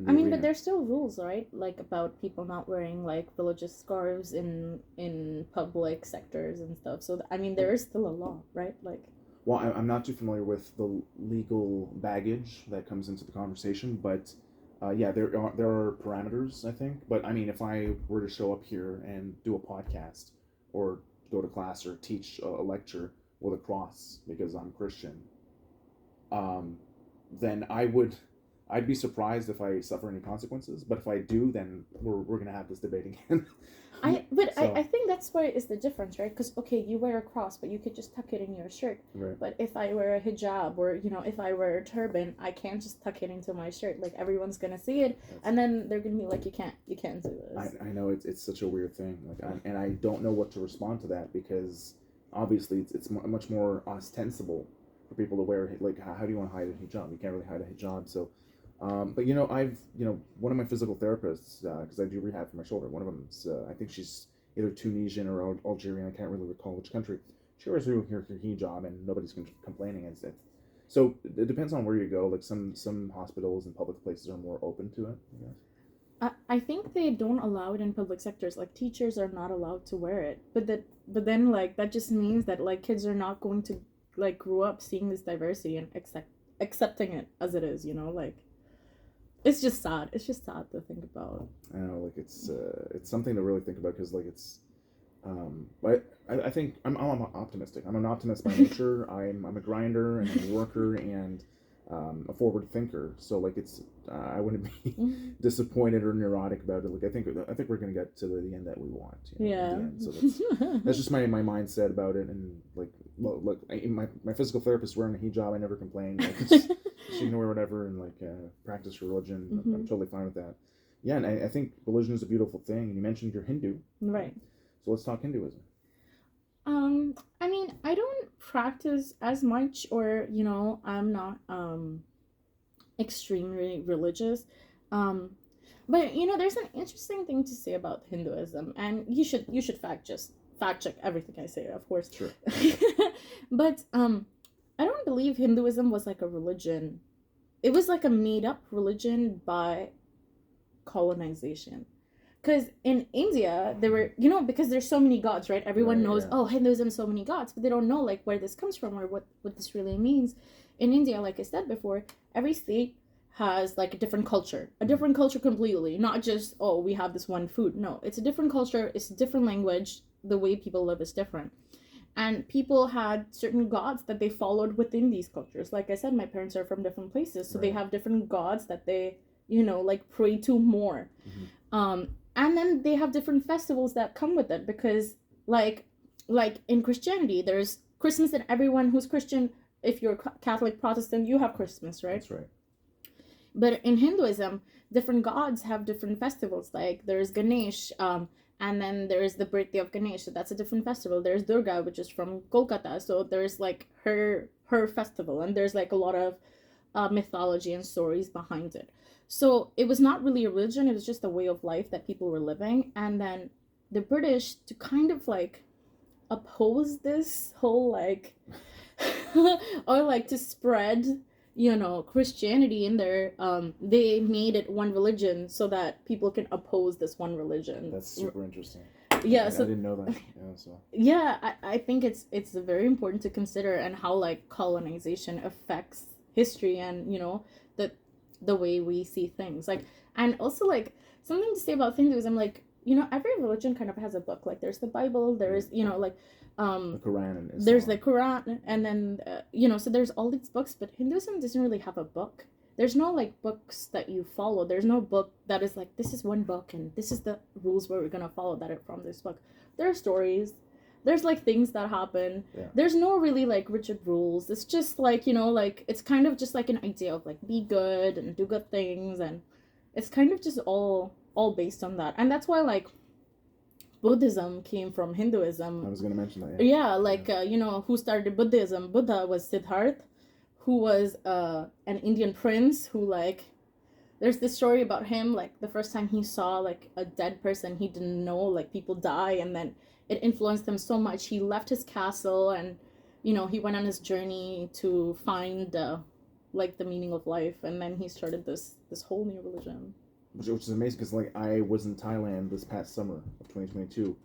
I mean, but there's still rules, right? Like about people not wearing like religious scarves in public sectors and stuff. So I mean, there is still a law, right? Like. Well, I'm not too familiar with the legal baggage that comes into the conversation, but there are parameters, I think. But I mean, if I were to show up here and do a podcast, or go to class, or teach a lecture with a cross because I'm Christian, then I'd be surprised if I suffer any consequences. But if I do, then we're gonna have this debate again. I think that's where is the difference, right? Because you wear a cross, but you could just tuck it in your shirt. Right. But if I wear a hijab, or if I wear a turban, I can't just tuck it into my shirt. Like, everyone's gonna see it, and then they're gonna be like, you can't do this. I know it's such a weird thing. Like, and I don't know what to respond to that, because obviously it's much more ostensible for people to wear. Like, how do you want to hide a hijab? You can't really hide a hijab. So. But I've one of my physical therapists, because I do rehab for my shoulder. One of them's I think she's either Tunisian or Algerian. I can't really recall which country. She wears her hijab and nobody's complaining against it. So it depends on where you go. Like some hospitals and public places are more open to it, I guess. I think they don't allow it in public sectors. Like, teachers are not allowed to wear it. But then like that just means that like kids are not going to like grow up seeing this diversity and accepting it as it is. Like. It's just sad. It's just sad to think about. I know, like it's something to really think about, because like it's, but I think I'm optimistic. I'm an optimist by nature. I'm a grinder and I'm a worker and a forward thinker. So like it's I wouldn't be disappointed or neurotic about it. Like I think we're gonna get to the end that we want. Yeah. In the end. So that's just my mindset about it. And like look, my physical therapist wearing a hijab, I never complained. Like, she can wear whatever and like practice religion. I'm totally fine with that. Yeah, and I think religion is a beautiful thing. And you mentioned you're Hindu, right? So let's talk Hinduism. I mean, I don't practice as much, or I'm not extremely religious. But there's an interesting thing to say about Hinduism, and you should fact check everything I say, of course. Sure. But I don't believe Hinduism was like a religion. It was like a made up religion by colonization. Because in India, there were, because there's so many gods, right? Everyone Right, knows, yeah. oh, Hinduism, so many gods, but they don't know like where this comes from or what this really means. In India, like I said before, every state has like a different culture completely, not just, oh, we have this one food. No, it's a different culture, it's a different language, the way people live is different. And people had certain gods that they followed within these cultures. Like I said, my parents are from different places, so they Right. have different gods that they, like pray to more. And then they have different festivals that come with it because, like, in Christianity, there's Christmas, and everyone who's Christian, if you're Catholic, Protestant, you have Christmas, right? That's right. But in Hinduism, different gods have different festivals. Like there's Ganesh, and then there's the birthday of Ganesh, so that's a different festival. There's Durga, which is from Kolkata, so there's like her festival, and there's like a lot of mythology and stories behind it. So it was not really a religion; it was just a way of life that people were living. And then the British, to kind of like oppose this whole like or like to spread, Christianity in there, they made it one religion so that people can oppose this one religion. That's super interesting. Yeah, I so didn't know that. Yeah, so yeah, I think it's very important to consider, and how like colonization affects history, and the the way we see things, like. And also like something to say about Hinduism, like, every religion kind of has a book. Like there's the Bible, there's, like, the Quran and there's the Islam. Quran, and then so there's all these books, but Hinduism doesn't really have a book. There's no like books that you follow. There's no book that is like, this is one book and this is the rules where we're gonna follow that are from this book. There are stories. There's like things that happen. Yeah. There's no really like rigid rules. It's just like, like it's kind of just like an idea of like be good and do good things, and it's kind of just all based on that. And that's why like Buddhism came from Hinduism. I was gonna mention that. Yeah, like who started Buddhism? Buddha was Siddharth, who was an Indian prince who, like, there's this story about him, like the first time he saw like a dead person, he didn't know like people die, and then it influenced him so much he left his castle, and he went on his journey to find like the meaning of life, and then he started this whole new religion. Which is amazing because like I was in Thailand this past summer of 2022,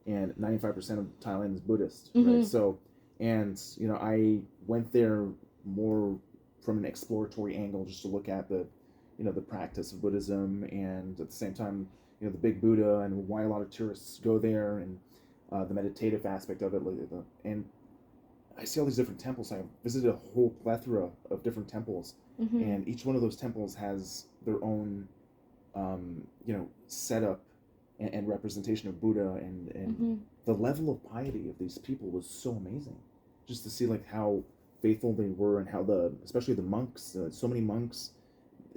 and 95% of Thailand is Buddhist, right? So, and I went there more from an exploratory angle, just to look at the the practice of Buddhism, and at the same time the big Buddha, and why a lot of tourists go there, and the meditative aspect of it, and I see all these different temples. I visited a whole plethora of different temples, and each one of those temples has their own setup and representation of Buddha, and the level of piety of these people was so amazing, just to see like how faithful they were, and how especially the monks, so many monks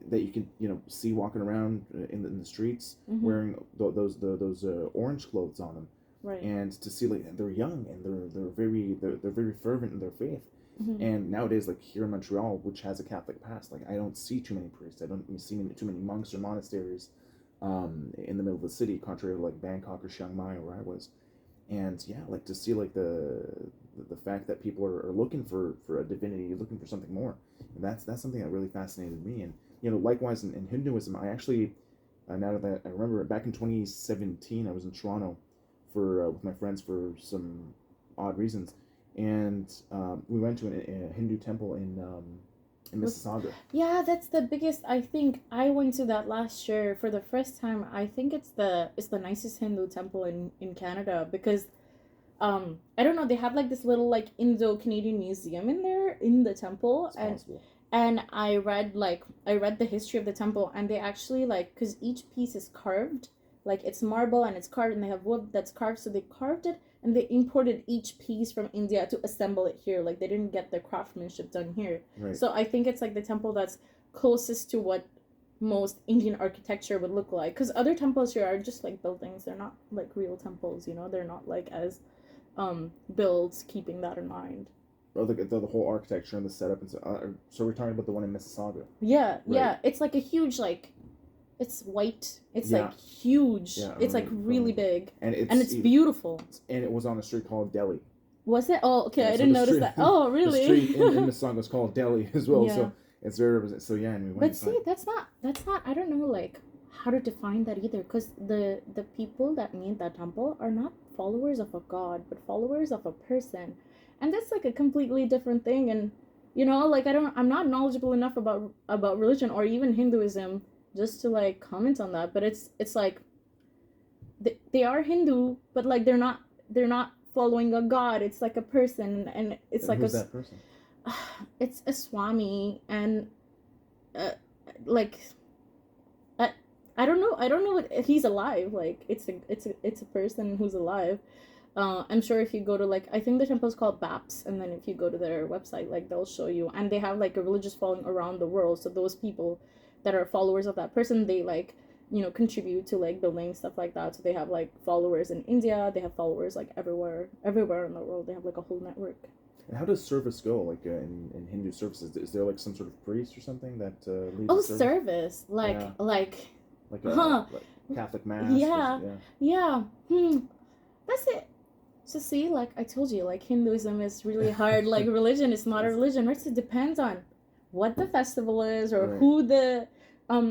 that you can see walking around in the streets wearing those orange clothes on them, Right. and to see like they're young, and they're very fervent in their faith. And nowadays, like here in Montreal, which has a Catholic past, like I don't see too many priests. I don't see too many monks or monasteries in the middle of the city, contrary to like Bangkok or Chiang Mai, where I was. And yeah, like to see like the fact that people are looking for a divinity, looking for something more. And that's something that really fascinated me. And likewise in Hinduism, I actually now that I remember, back in 2017, I was in Toronto for with my friends for some odd reasons, and we went to a Hindu temple in Mississauga. Yeah, that's the biggest. I think I went to that last year for the first time. I think it's the nicest Hindu temple in Canada, because I don't know, they have like this little like Indo-Canadian museum in there in the temple. It's possible. And I read the history of the temple, and they actually, like, because each piece is carved, like it's marble and it's carved, and they have wood that's carved, so they carved it and they imported each piece from India to assemble it here. Like they didn't get the craftsmanship done here. Right. So I think it's like the temple that's closest to what most Indian architecture would look like, because other temples here are just like buildings. They're not like real temples, they're not like as built, keeping that in mind. Oh, the whole architecture and the setup, and so we're talking about the one in Mississauga. Yeah, Right. yeah. It's like a huge, like, it's white. It's Yeah. like huge. Yeah, It's like really big, and and it's beautiful. And it was on a street called Delhi. Was it? Oh, okay. Yeah, I so didn't the notice street, that. Oh, the really? street in the song was called Delhi as well. Yeah. So it's very represent. So yeah, and we went But inside. see, that's not. I don't know like how to define that either, because the people that made that temple are not followers of a god, but followers of a person, and that's like a completely different thing. And like I'm not knowledgeable enough about religion or even Hinduism just to like comment on that. But it's like they are Hindu, but like they're not following a god. It's like a person, and it's And like who's that person? it's a swami, and uh, like I, I don't know. I don't know if he's alive. Like it's a person who's alive. I'm sure if you go to like I think the temple is called Baps, and then if you go to their website, like they'll show you, and they have like a religious following around the world. So those people that are followers of that person, they like contribute to like building stuff like that. So they have like followers in India. They have followers like everywhere in the world. They have like a whole network. And how does service go? Like in Hindu services, is there like some sort of priest or something that leads Oh, the service? service like Yeah. like Like huh like Catholic mass. yeah Yeah. yeah that's it. So see, like I told you, like Hinduism is really hard. Like religion is not a religion, right? So it depends on what the festival is or Right. who the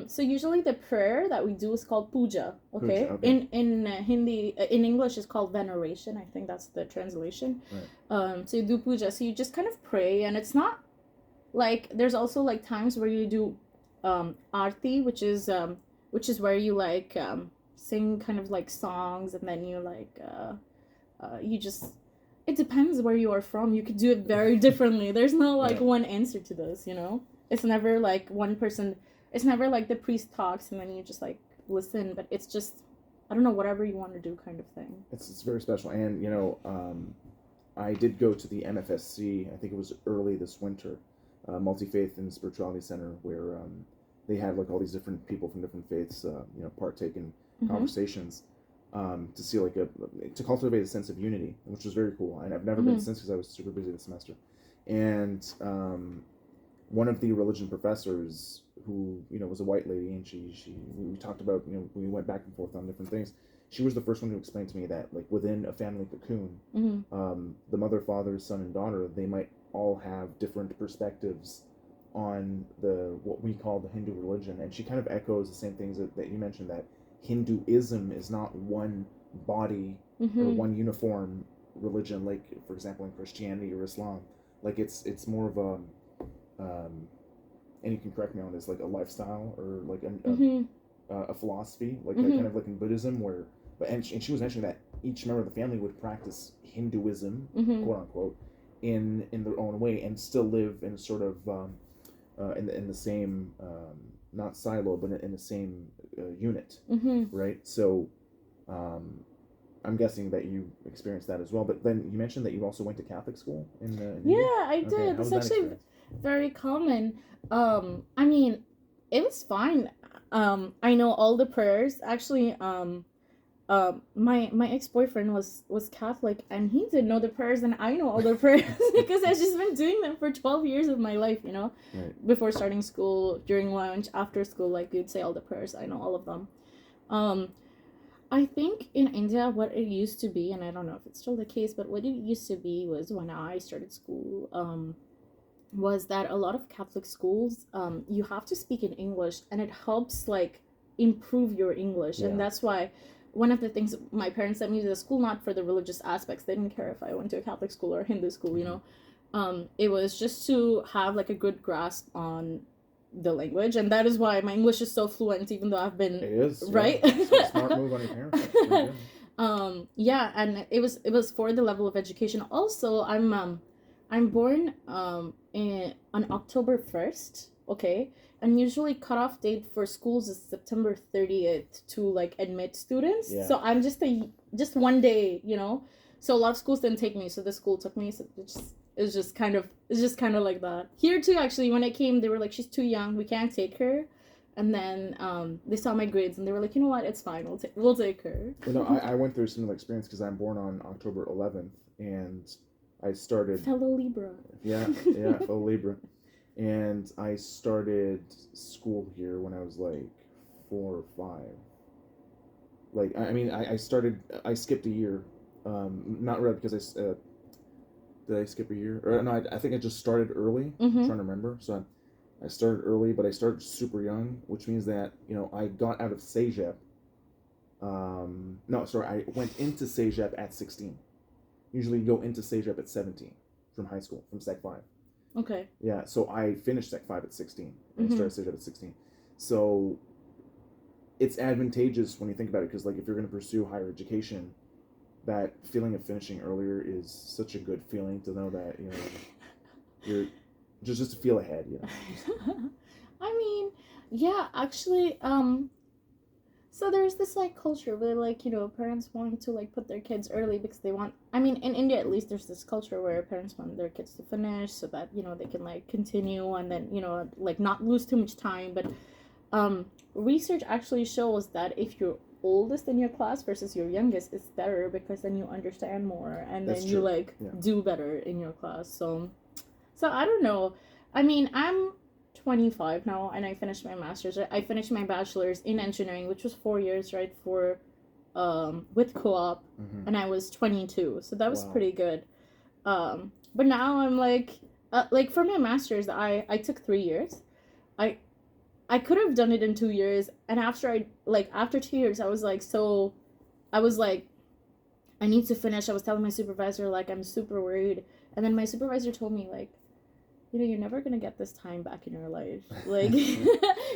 so usually the prayer that we do is called puja, okay? Puja, okay. In Hindi, in English is called veneration. I think that's the translation. Right. So you do puja. So you just kind of pray, and it's not like there's also like times where you do arti, which is where you like sing kind of like songs, and then you like you just it depends where you are from. You could do it very differently. There's no like Yeah. one answer to this. It's never like one person. It's never like the priest talks and then you just like listen, but it's just I don't know, whatever you want to do kind of thing. It's very special, and I did go to the MFSC. I think it was early this winter, Multi Faith and Spirituality Center, where they had like all these different people from different faiths, partake in conversations, to see like to cultivate a sense of unity, which was very cool. And I've never been since because I was super busy this semester, and one of the religion professors who was a white lady, and she we talked about we went back and forth on different things. She was the first one to explain to me that like within a family cocoon, the mother, father, son, and daughter, they might all have different perspectives on what we call the Hindu religion, and she kind of echoes the same things that you mentioned, that Hinduism is not one body or one uniform religion, like for example in Christianity or Islam. Like it's more of a and you can correct me on this, like a lifestyle or like a philosophy, like kind of like in Buddhism, where and she was mentioning that each member of the family would practice Hinduism, quote unquote, in their own way, and still live in sort of in the same not silo, but in the same unit, right? So I'm guessing that you experienced that as well. But then you mentioned that you also went to Catholic school in India? Yeah, I did. Okay, how That's was that actually experience? very common. I mean, it was fine. I know all the prayers. Actually, my ex-boyfriend was Catholic, and he didn't know the prayers, and I know all the prayers because I've just been doing them for 12 years of my life. Right. Before starting school, during lunch, after school, like you'd say all the prayers. I know all of them. I think in India, what it used to be, and I don't know if it's still the case, but what it used to be was when I started school, was that a lot of Catholic schools, you have to speak in English, and it helps like improve your English, Yeah. and that's why one of the things my parents sent me to the school, not for the religious aspects. They didn't care if I went to a Catholic school or a Hindu school, it was just to have like a good grasp on the language, and that is why my English is so fluent, even though I've been It is, right. Yeah. It's a smart move on your parents. That's pretty good. Yeah, and it was for the level of education. Also, I'm born on October 1st, okay, and usually cutoff date for schools is September 30th to like admit students. Yeah. So I'm just one day, so a lot of schools didn't take me, so this school took me. So it's just kind of like that here too. Actually, when I came, they were like, she's too young, we can't take her. And then they saw my grades and they were like, you know what, it's fine, we'll take her. Well, no, I went through a similar experience because I'm born on October 11th, and I started. Fellow Libra. Yeah, fellow Libra, and I started school here when I was like 4 or 5. Like I mean, I skipped a year, not really because Did I skip a year? Or no, I think I just started early. I'm Mm-hmm. trying to remember. So I started early, but I started super young, which means that I got out of CEGEP. No, sorry, I went into CEGEP at 16. Usually, you go into CEGEP at 17 from high school, from Sec 5. Okay. Yeah, so I finished Sec 5 at 16. And Mm-hmm. I started CEGEP at 16. So it's advantageous when you think about it, because like if you're going to pursue higher education, that feeling of finishing earlier is such a good feeling to know that you're just to feel ahead. I mean, yeah, actually, so there's this like culture where like parents want to like put their kids early because they want. I mean, in India at least, there's this culture where parents want their kids to finish so that they can like continue and then like not lose too much time. But research actually shows that if you're oldest in your class versus your youngest, it's better because then you understand more and That's then true. you like Yeah. do better in your class. So I don't know. I mean, I'm 25 now and I finished my master's. I finished my bachelor's in engineering, which was 4 years, right? For with co-op, Mm-hmm. and I was 22. So that was Wow. pretty good. But now I'm like for my master's, I took 3 years. I could have done it in 2 years, and after 2 years, I was like, I need to finish. I was telling my supervisor like I'm super worried, and then my supervisor told me like, you're never gonna get this time back in your life. Like,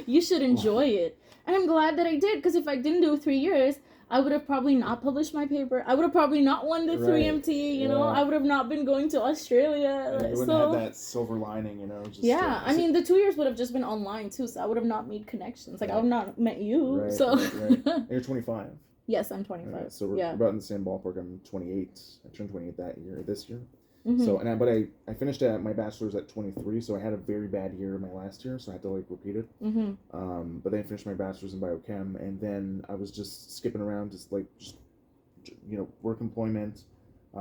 you should enjoy it, and I'm glad that I did, because if I didn't do 3 years, I would have probably not published my paper. I would have probably not won the Right. 3MT. Yeah. I would have not been going to Australia. And you wouldn't have that silver lining, Just, Yeah, I mean, the 2 years would have just been online too, so I would have not made connections. Like, I would not met you. Right, So right. And you're 25. Yes, I'm 25. Right, so we're about in the same ballpark. I'm 28. I turned 28 this year. Mm-hmm. So but I finished my bachelor's at 23. So I had a very bad year my last year, so I had to like repeat it. Mm-hmm. But then I finished my bachelor's in biochem, and then I was just skipping around, just work employment.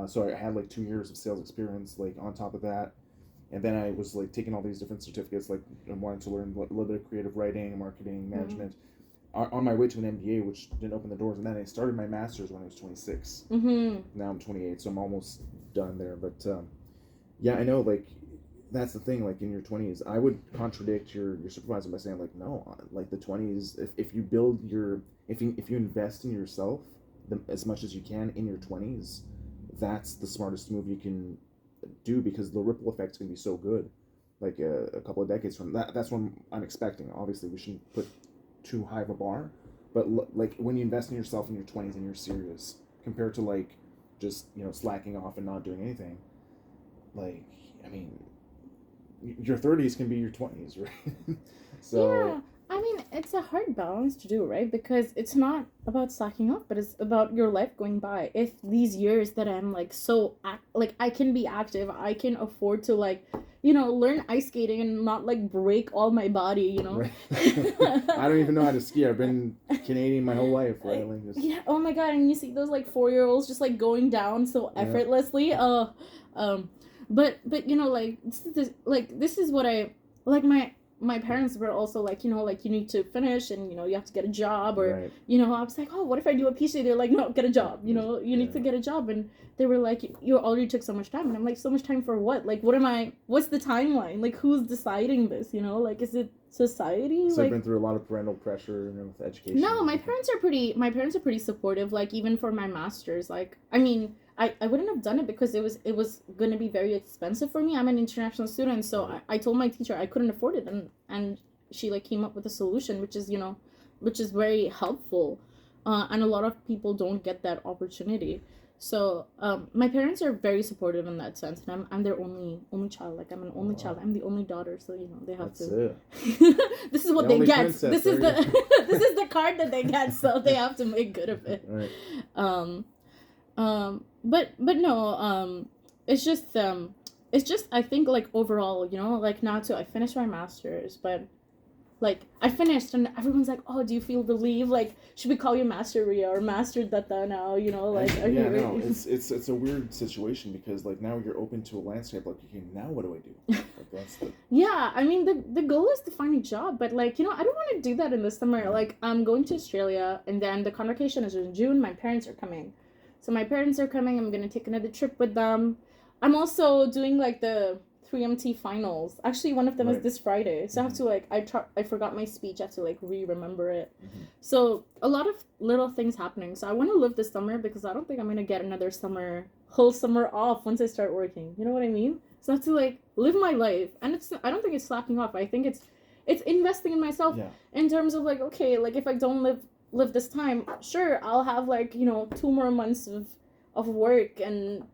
So I had like 2 years of sales experience like on top of that. And then I was like taking all these different certificates, like wanting to learn a little bit of creative writing, marketing, management, on my way to an MBA, which didn't open the doors. And then I started my master's when I was 26. Mm-hmm. Now I'm 28, so I'm almost done there. But yeah, I know, like, that's the thing. Like in your 20s, I would contradict your supervisor by saying like, no, like the 20s. If you build if you invest in yourself as much as you can in your 20s, that's the smartest move you can do, because the ripple effect's gonna be so good. Like a couple of decades from that's what I'm expecting. Obviously, we shouldn't put too high of a bar, but like when you invest in yourself in your 20s and you're serious, compared to like just slacking off and not doing anything. Like, I mean, your 30s can be your 20s, right? So yeah, I mean, it's a hard balance to do, right? Because it's not about slacking off, but it's about your life going by. If these years that I'm like like I can be active, I can afford to like learn ice skating and not like break all my body, Right. I don't even know how to ski. I've been Canadian my whole life, right? Like just... Yeah. Oh my god! And you see those like 4-year-olds just like going down so effortlessly. But like this is what I like. My parents were also like, like you need to finish and you have to get a job, or right. I was like, oh, what if I do a PhD? They're like, no, get a job. You need to get a job. And they were like, you already took so much time. And I'm like, so much time for what? Like, what's the timeline? Like, who's deciding this? Like, is it society? So like, you've been through a lot of parental pressure, with education. No, my parents are pretty supportive. Like, even for my master's, like, I mean, I wouldn't have done it because it was going to be very expensive for me. I'm an international student, so I told my teacher I couldn't afford it, and she like came up with a solution, which is very helpful, and a lot of people don't get that opportunity. So my parents are very supportive in that sense, and I'm their only child. Like, I'm an only child. I'm the only daughter, so they have That's to. It. This is what the they get. Princess, this is the this is the card that they get, so they have to make good of it. Right. But no, it's just I think like overall, like now too, I finished my master's, but like I finished and everyone's like, oh, do you feel relieved? Like, should we call you Master Riya or Master Dutta now? Like, are you ready? No, it's a weird situation, because like now you're open to a landscape. Like, okay, now what do I do? Like, that's the... Yeah, I mean the goal is to find a job, but like I don't want to do that in the summer. Like, I'm going to Australia, and then the convocation is in June. My parents are coming. So my parents are coming. I'm going to take another trip with them. I'm also doing like the 3MT finals. Actually, one of them is Right. this Friday, so I have Mhm. to like I forgot my speech. I have to like remember it. Mhm. So a lot of little things happening. So I want to live this summer because I don't think I'm gonna get another whole summer off once I start working. You know what I mean? So I have to like live my life, and I don't think it's slacking off. I think it's investing in myself Yeah. in terms of like, okay, like if I don't live this time, sure, I'll have like 2 more months of work, and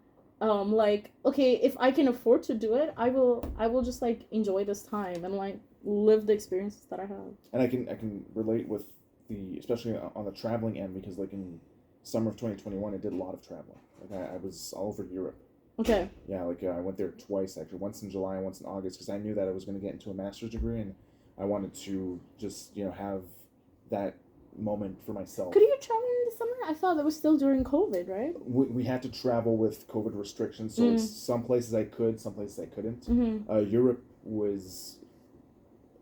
like, okay, if I can afford to do it, I will just like enjoy this time and like live the experiences that I have. And I can relate with the, especially on the traveling end, because like in summer of 2021 I did a lot of traveling. Like I was all over Europe. Okay. Yeah, like I went there twice actually, once in July and once in August, because I knew that I was going to get into a master's degree, and I wanted to just have that moment for myself. Could you travel in the summer? I thought that was still during COVID, right? We had to travel with COVID restrictions, so like some places I could, some places I couldn't. Europe was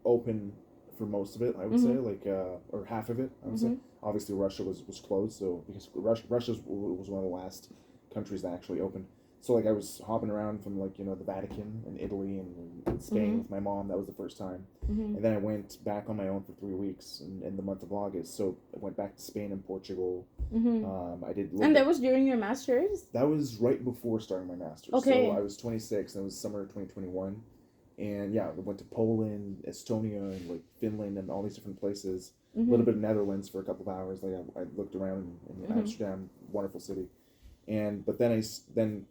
open for most of it, I would say, like or half of it, I would say. Obviously, Russia was closed, so because Russia was one of the last countries that actually opened. So like I was hopping around from like the Vatican and Italy and Spain with my mom. That was the first time, and then I went back on my own for 3 weeks in the month of August. So I went back to Spain and Portugal. I did. And that was during your master's? That was right before starting my master's. Okay. So I was 26, and it was summer of 2021. And yeah, we went to Poland, Estonia, and like Finland, and all these different places. A little bit of Netherlands for a couple of hours. Like I looked around in Amsterdam, wonderful city. But then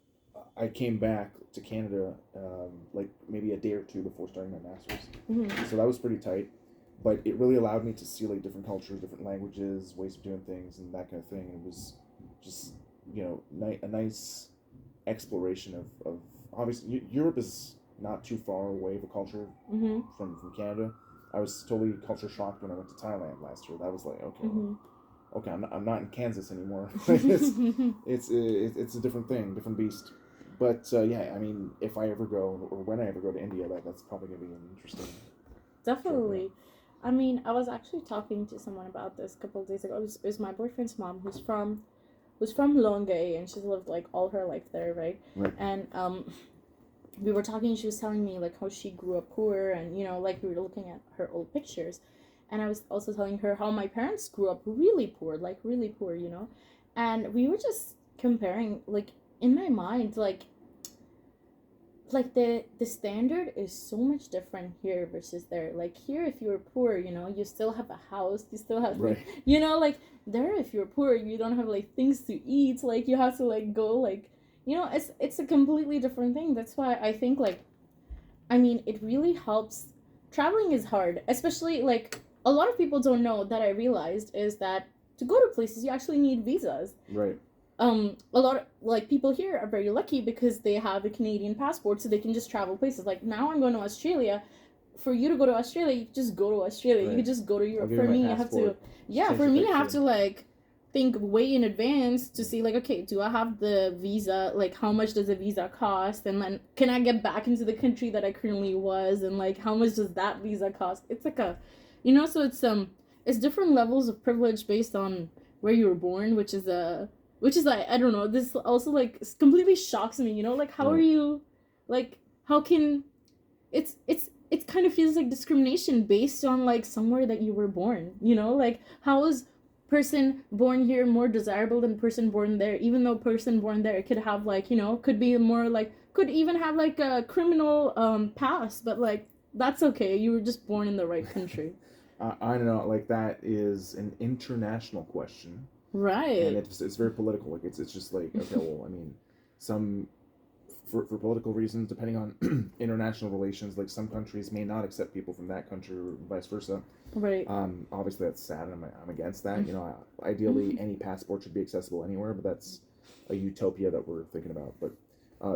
I came back to Canada like maybe a day or two before starting my master's. So that was pretty tight. But it really allowed me to see like different cultures, different languages, ways of doing things, and that kind of thing. And it was just a nice exploration of obviously Europe is not too far away of a culture from Canada. I was totally culture shocked when I went to Thailand last year. That was like, okay, I'm not in Kansas anymore. It's a different thing, different beast. But yeah, I mean, if I ever go, or when I ever go to India, that's probably gonna be an interesting. Definitely. I mean, I was actually talking to someone about this a couple of days ago. It was my boyfriend's mom, who's from Longai, and she's lived like all her life there, right? Right. And we were talking. She was telling me like how she grew up poor, and like we were looking at her old pictures, and I was also telling her how my parents grew up really poor, like really poor, and we were just comparing, like in my mind, like the standard is so much different here versus there. Like here, if you're poor, you still have a house, you still have right. like there, if you're poor, you don't have like things to eat, like you have to like go like it's a completely different thing. That's why I think like, I mean, it really helps. Traveling is hard, especially like a lot of people don't know that I realized is that to go to places you actually need visas. Right. A lot of like people here are very lucky because they have a Canadian passport, so they can just travel places. Like now I'm going to Australia. For you to go to Australia, you just go to Australia. Right. You could just go to Europe. For me, I have to I have to like think way in advance to see like, okay, do I have the visa? Like how much does a visa cost? And then can I get back into the country that I currently was? And like how much does that visa cost? It's like a so it's different levels of privilege based on where you were born, which is like, I don't know, this also like completely shocks me, like how are you, like how can it kind of feels like discrimination based on like somewhere that you were born, like how is person born here more desirable than person born there, even though person born there could have like could be more like, could even have like a criminal past, but like that's okay, you were just born in the right country. I don't know, like that is an international question. Right. And it's very political. Like it's just like, okay, well, I mean, some for political reasons, depending on international relations, like some countries may not accept people from that country or vice versa. Right. Obviously that's sad, and I'm against that. Ideally any passport should be accessible anywhere, but that's a utopia that we're thinking about. But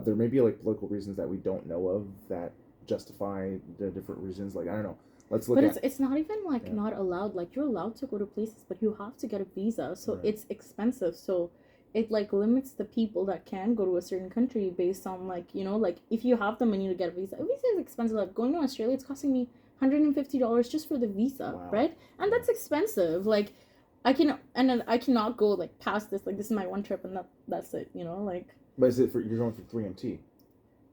there may be like political reasons that we don't know of that justify the different reasons. Like I don't know. Let's look. But it's not even like not allowed. Like you're allowed to go to places, but you have to get a visa, so it's expensive. So it like limits the people that can go to a certain country based on like like if you have the money to get a visa is expensive. Like going to Australia, it's costing me $150 just for the visa, right? And that's expensive. Like I cannot go like past this. Like this is my one trip, and that's it. Like. But is it for you're going for 3MT?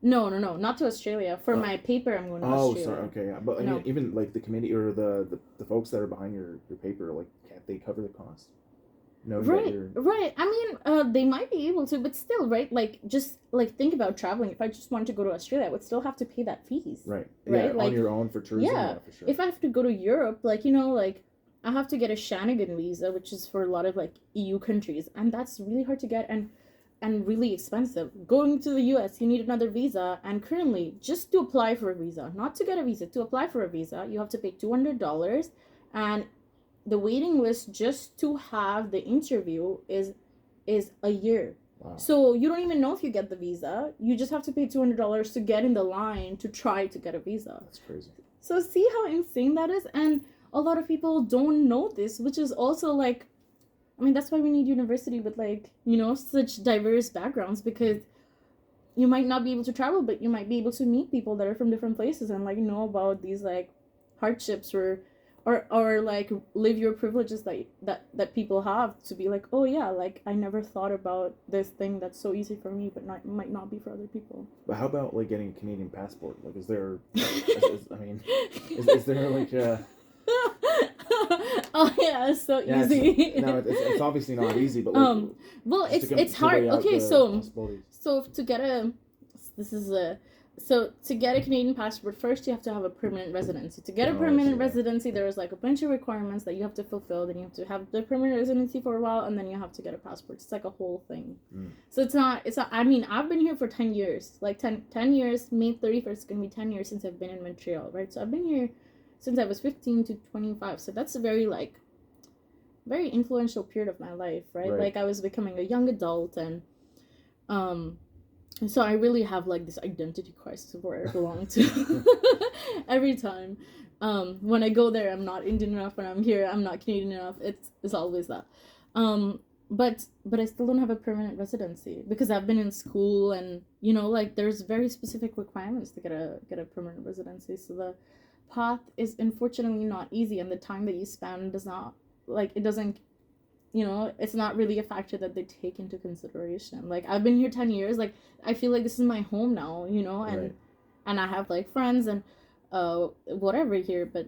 No, not to Australia. For Oh. my paper, I'm going to Oh, Australia. sorry. Okay, yeah. But I No. mean, even like the committee or the folks that are behind your paper, like, can't they cover the cost? Knowing that Right, you're right. I mean, they might be able to, but still, right? Like, just like think about traveling. If I just wanted to go to Australia, I would still have to pay that fees. right, Right? yeah, Like, on your own for tourism, yeah. yeah, for sure. If I have to go to Europe, like, you know, like, I have to get a Schengen visa, which is for a lot of like EU countries, and that's really hard to get and really expensive. Going to the US, you need another visa, and currently, just to apply for a visa, not to get a visa, to apply for a visa, you have to pay $200, and the waiting list just to have the interview is a year. Wow. So you don't even know if you get the visa. You just have to pay $200 to get in the line to try to get a visa. That's crazy. So see how insane that is? And a lot of people don't know this, which is also like, I mean, that's why we need university with like, you know, such diverse backgrounds, because you might not be able to travel, but you might be able to meet people that are from different places and like know about these like hardships or like live your privileges that people have, to be like, oh yeah, like I never thought about this thing that's so easy for me but might not be for other people. But how about like getting a Canadian passport? Like, is there is there like oh yeah, it's so yeah, easy. no, it's obviously not easy, but like, well, just to it's to hard. lay out Okay, the so possibilities. to get a this is a so to get a Canadian passport, first you have to have a permanent residency. To get a Oh, I permanent see. residency, there's like a bunch of requirements that you have to fulfill. Then you have to have the permanent residency for a while, and then you have to get a passport. It's like a whole thing. So it's not. I mean, I've been here for 10 years. Like 10 years. May 31st is gonna be 10 years since I've been in Montreal, right? So I've been here since I was 15 to 25. So that's a very like very influential period of my life, right? Like I was becoming a young adult, and so I really have like this identity crisis of where I belong to every time. When I go there, I'm not Indian enough. When I'm here, I'm not Canadian enough. It's always that. But I still don't have a permanent residency because I've been in school, and you know, like there's very specific requirements to get a permanent residency. So the path is unfortunately not easy, and the time that you spend does not, like, it doesn't, you know, it's not really a factor that they take into consideration. Like I've been here 10 years, like I feel like this is my home now, you know, and I have like friends and whatever here, but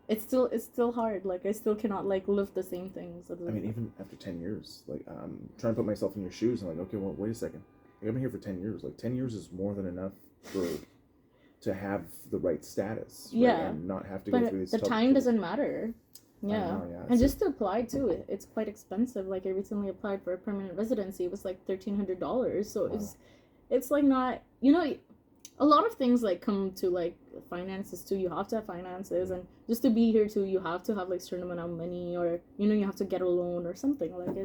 it's still hard. Like I still cannot like live the same things. I mean, even after 10 years, like I'm trying to put myself in your shoes and like, okay, well, wait a second. Like, I've been here for 10 years. Like 10 years is more than enough to have the right status, right? Yeah, and not have to go through but these the time doesn't matter. Yeah. Yeah, And just to apply too, it's quite expensive. Like I recently applied for a permanent residency. It was like $1,300. So Wow. it's like not, you know, a lot of things like come to like finances too. You have to have finances, and just to be here too, you have to have like certain amount of money, or you know, you have to get a loan or something. Like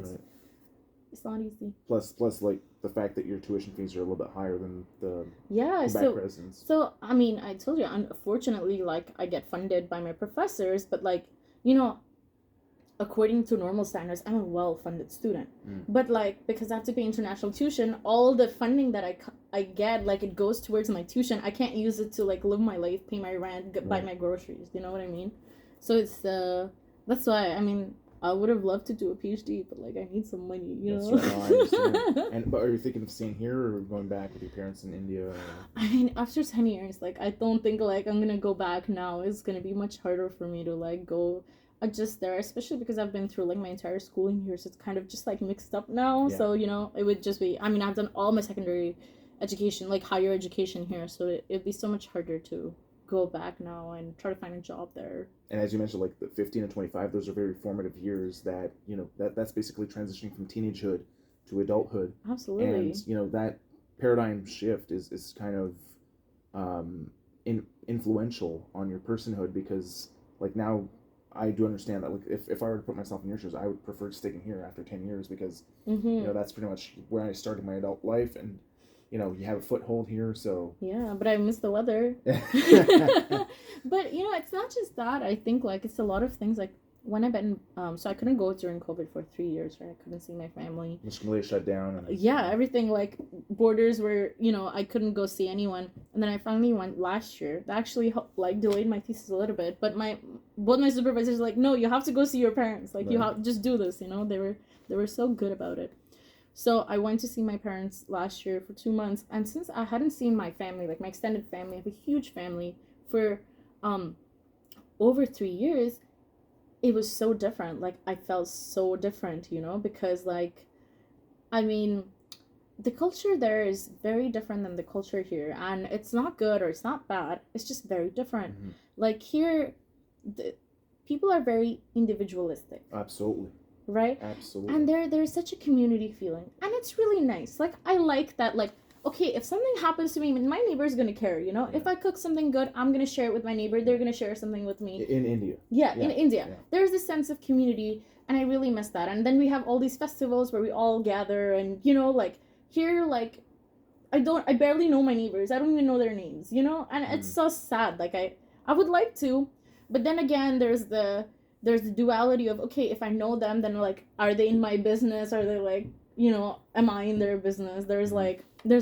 it's not easy. Plus like the fact that your tuition fees are a little bit higher than the Quebec residents. So I mean, I told you, unfortunately, like I get funded by my professors, but like, you know, according to normal standards, I'm a well-funded student. But like, because I have to pay international tuition, all the funding that I get, like it goes towards my tuition. I can't use it to like live my life, pay my rent, buy my groceries. You know what I mean? So it's that's why, I mean, I would have loved to do a PhD, but like I need some money, you know. Right. No, I understand. But are you thinking of staying here or going back with your parents in India? Or... I mean, after 10 years, like I don't think like I'm gonna go back now. It's gonna be much harder for me to like go adjust there, especially because I've been through like my entire schooling here, so it's kind of just like mixed up now. Yeah. So you know, it would just be, I mean, I've done all my secondary education, like higher education here, so it'd be so much harder to go back now and try to find a job there. And as you mentioned, like the 15 and 25, those are very formative years that, you know, that's basically transitioning from teenagehood to adulthood. Absolutely. And, you know, that paradigm shift is kind of influential on your personhood, because like now I do understand that like if I were to put myself in your shoes, I would prefer sticking here after 10 years because, you know, that's pretty much where I started my adult life, and you know, you have a foothold here, so... Yeah, but I miss the weather. But, you know, it's not just that. I think, like, it's a lot of things, like, when I've been... so I couldn't go during COVID for 3 years, right? I couldn't see my family. Just completely shut down. And... Yeah, everything, like, borders were, you know, I couldn't go see anyone. And then I finally went last year. That actually, like, delayed my thesis a little bit. But both my supervisors were like, no, you have to go see your parents. Like, you have just do this, you know? They were so good about it. So I went to see my parents last year for 2 months, and since I hadn't seen my family, like my extended family, I have a huge family, for um over 3 years, it was so different. Like I felt so different, because like, I mean, the culture there is very different than the culture here, and it's not good or it's not bad. It's just very different. Mm-hmm. Like here, the people are very individualistic. Absolutely. Right? Absolutely. And there's such a community feeling, and it's really nice. Like I like that. Like, okay, if something happens to me, my neighbor's gonna care. Yeah. If I cook something good, I'm gonna share it with my neighbor. They're gonna share something with me. In India. Yeah, in India, there's this sense of community, and I really miss that. And then we have all these festivals where we all gather, and like here, like I barely know my neighbors. I don't even know their names. And it's so sad. Like I would like to, but then again, there's the duality of, okay, if I know them, then like, are they in my business? Are they like, am I in their business? There's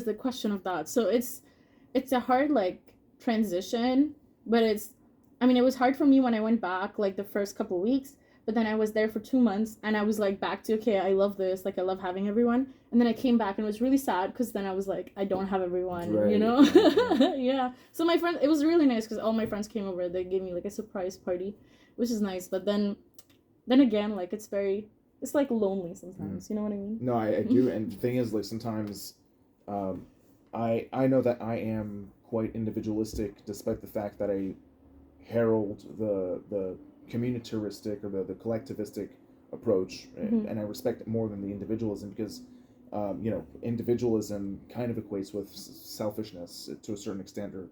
the question of that. So it's a hard like transition, but it was hard for me when I went back like the first couple weeks, but then I was there for 2 months and I was like back to, okay, I love this, like I love having everyone. And then I came back and it was really sad because then I was like, I don't have everyone, right. Yeah. So my friends, it was really nice because all my friends came over. They gave me like a surprise party, which is nice. But then again, like it's like lonely sometimes. You know what I mean? No, I do. And the thing is, like sometimes, I know that I am quite individualistic, despite the fact that I herald the communitaristic or the collectivistic approach, and I respect it more than the individualism because, individualism kind of equates with selfishness to a certain extent, or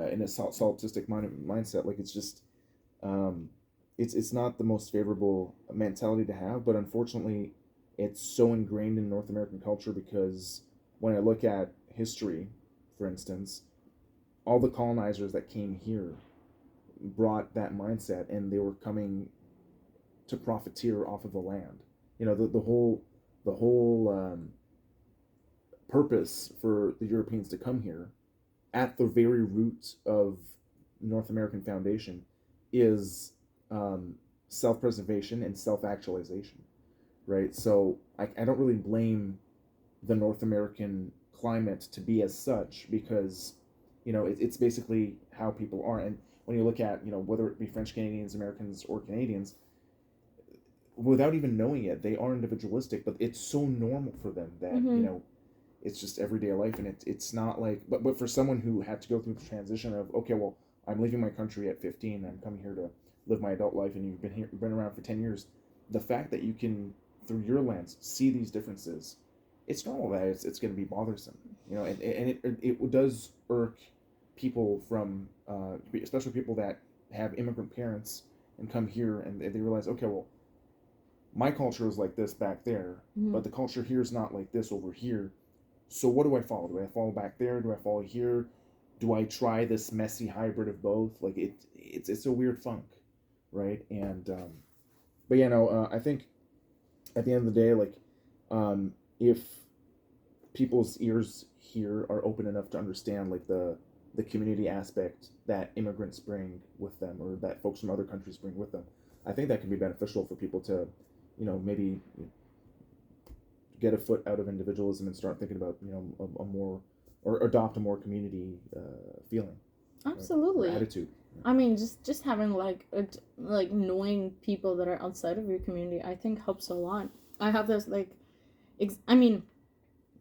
in a solipsistic mindset. Like it's just, it's not the most favorable mentality to have, but unfortunately, it's so ingrained in North American culture because when I look at history, for instance, all the colonizers that came here brought that mindset, and they were coming to profiteer off of the land. The whole purpose for the Europeans to come here, at the very root of North American foundation, is self-preservation and self-actualization, right? So I don't really blame the North American climate to be as such because, it's basically how people are. And when you look at, whether it be French Canadians, Americans, or Canadians, without even knowing it, they are individualistic, but it's so normal for them that, it's just everyday life. And it's not like, but for someone who had to go through the transition of, okay, well, I'm leaving my country at 15, I'm coming here to live my adult life, and you've been around for 10 years, the fact that you can, through your lens, see these differences, it's normal that it's going to be bothersome, and it does irk people from, especially people that have immigrant parents and come here and they realize, okay, well, my culture is like this back there, but the culture here is not like this over here. So what do I follow? Do I follow back there? Do I follow here? Do I try this messy hybrid of both? Like it's a weird funk, right? And but I think at the end of the day, like if people's ears here are open enough to understand like the community aspect that immigrants bring with them, or that folks from other countries bring with them, I think that can be beneficial for people to, maybe get a foot out of individualism and start thinking about, a more, or adopt a more community feeling. Absolutely. Right? Attitude. I mean, just having like knowing people that are outside of your community, I think helps a lot. I have this like,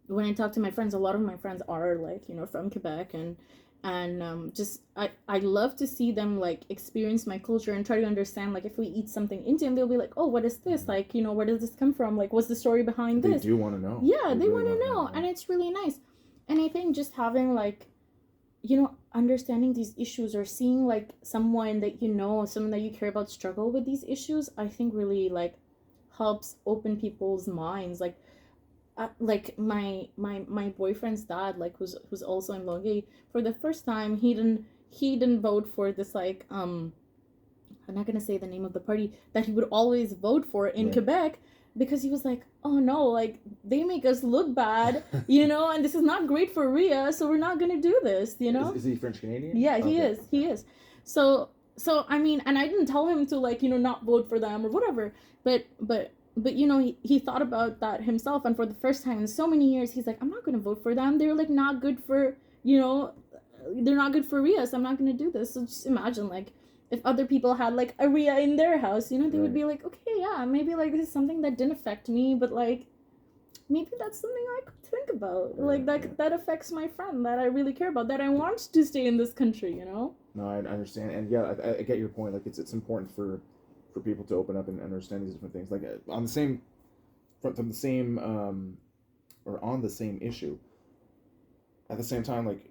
when I talk to my friends, a lot of my friends are like, from Quebec, and just I love to see them like experience my culture and try to understand, like if we eat something Indian, they'll be like, oh, what is this? Like, where does this come from? Like, what's the story behind this? They do want to know. Yeah, they really want to know, and it's really nice. And I think just having like, understanding these issues, or seeing like someone that someone that you care about struggle with these issues, I think really like helps open people's minds. Like my boyfriend's dad, like who's also in Longueuil, for the first time he didn't vote for this like I'm not gonna say the name of the party that he would always vote for in Quebec, because he was like, oh no, like they make us look bad, and this is not great for Riya, so we're not gonna do this, Is he French Canadian? Yeah, he is. So I mean, and I didn't tell him to like not vote for them or whatever, but but he thought about that himself, and for the first time in so many years, he's like, I'm not going to vote for them. They're like not good for, they're not good for Riya, so I'm not going to do this. So just imagine, like, if other people had like a Riya in their house, they would be like, okay, yeah, maybe like this is something that didn't affect me, but like maybe that's something I could think about. Like that affects my friend that I really care about, that I want to stay in this country. No, I understand, and yeah, I get your point. Like it's important for people to open up and understand these different things. Like on the same from the same or on the same issue. At the same time, like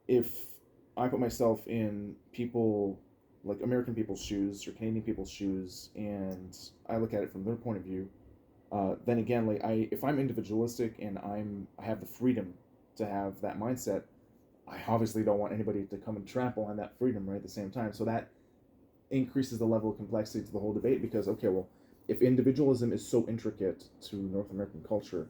if I put myself in people like American people's shoes or Canadian people's shoes, and I look at it from their point of view, then again, like if I'm individualistic and I have the freedom to have that mindset, I obviously don't want anybody to come and trample on that freedom right at the same time. So that increases the level of complexity to the whole debate because, okay, well, if individualism is so intricate to North American culture,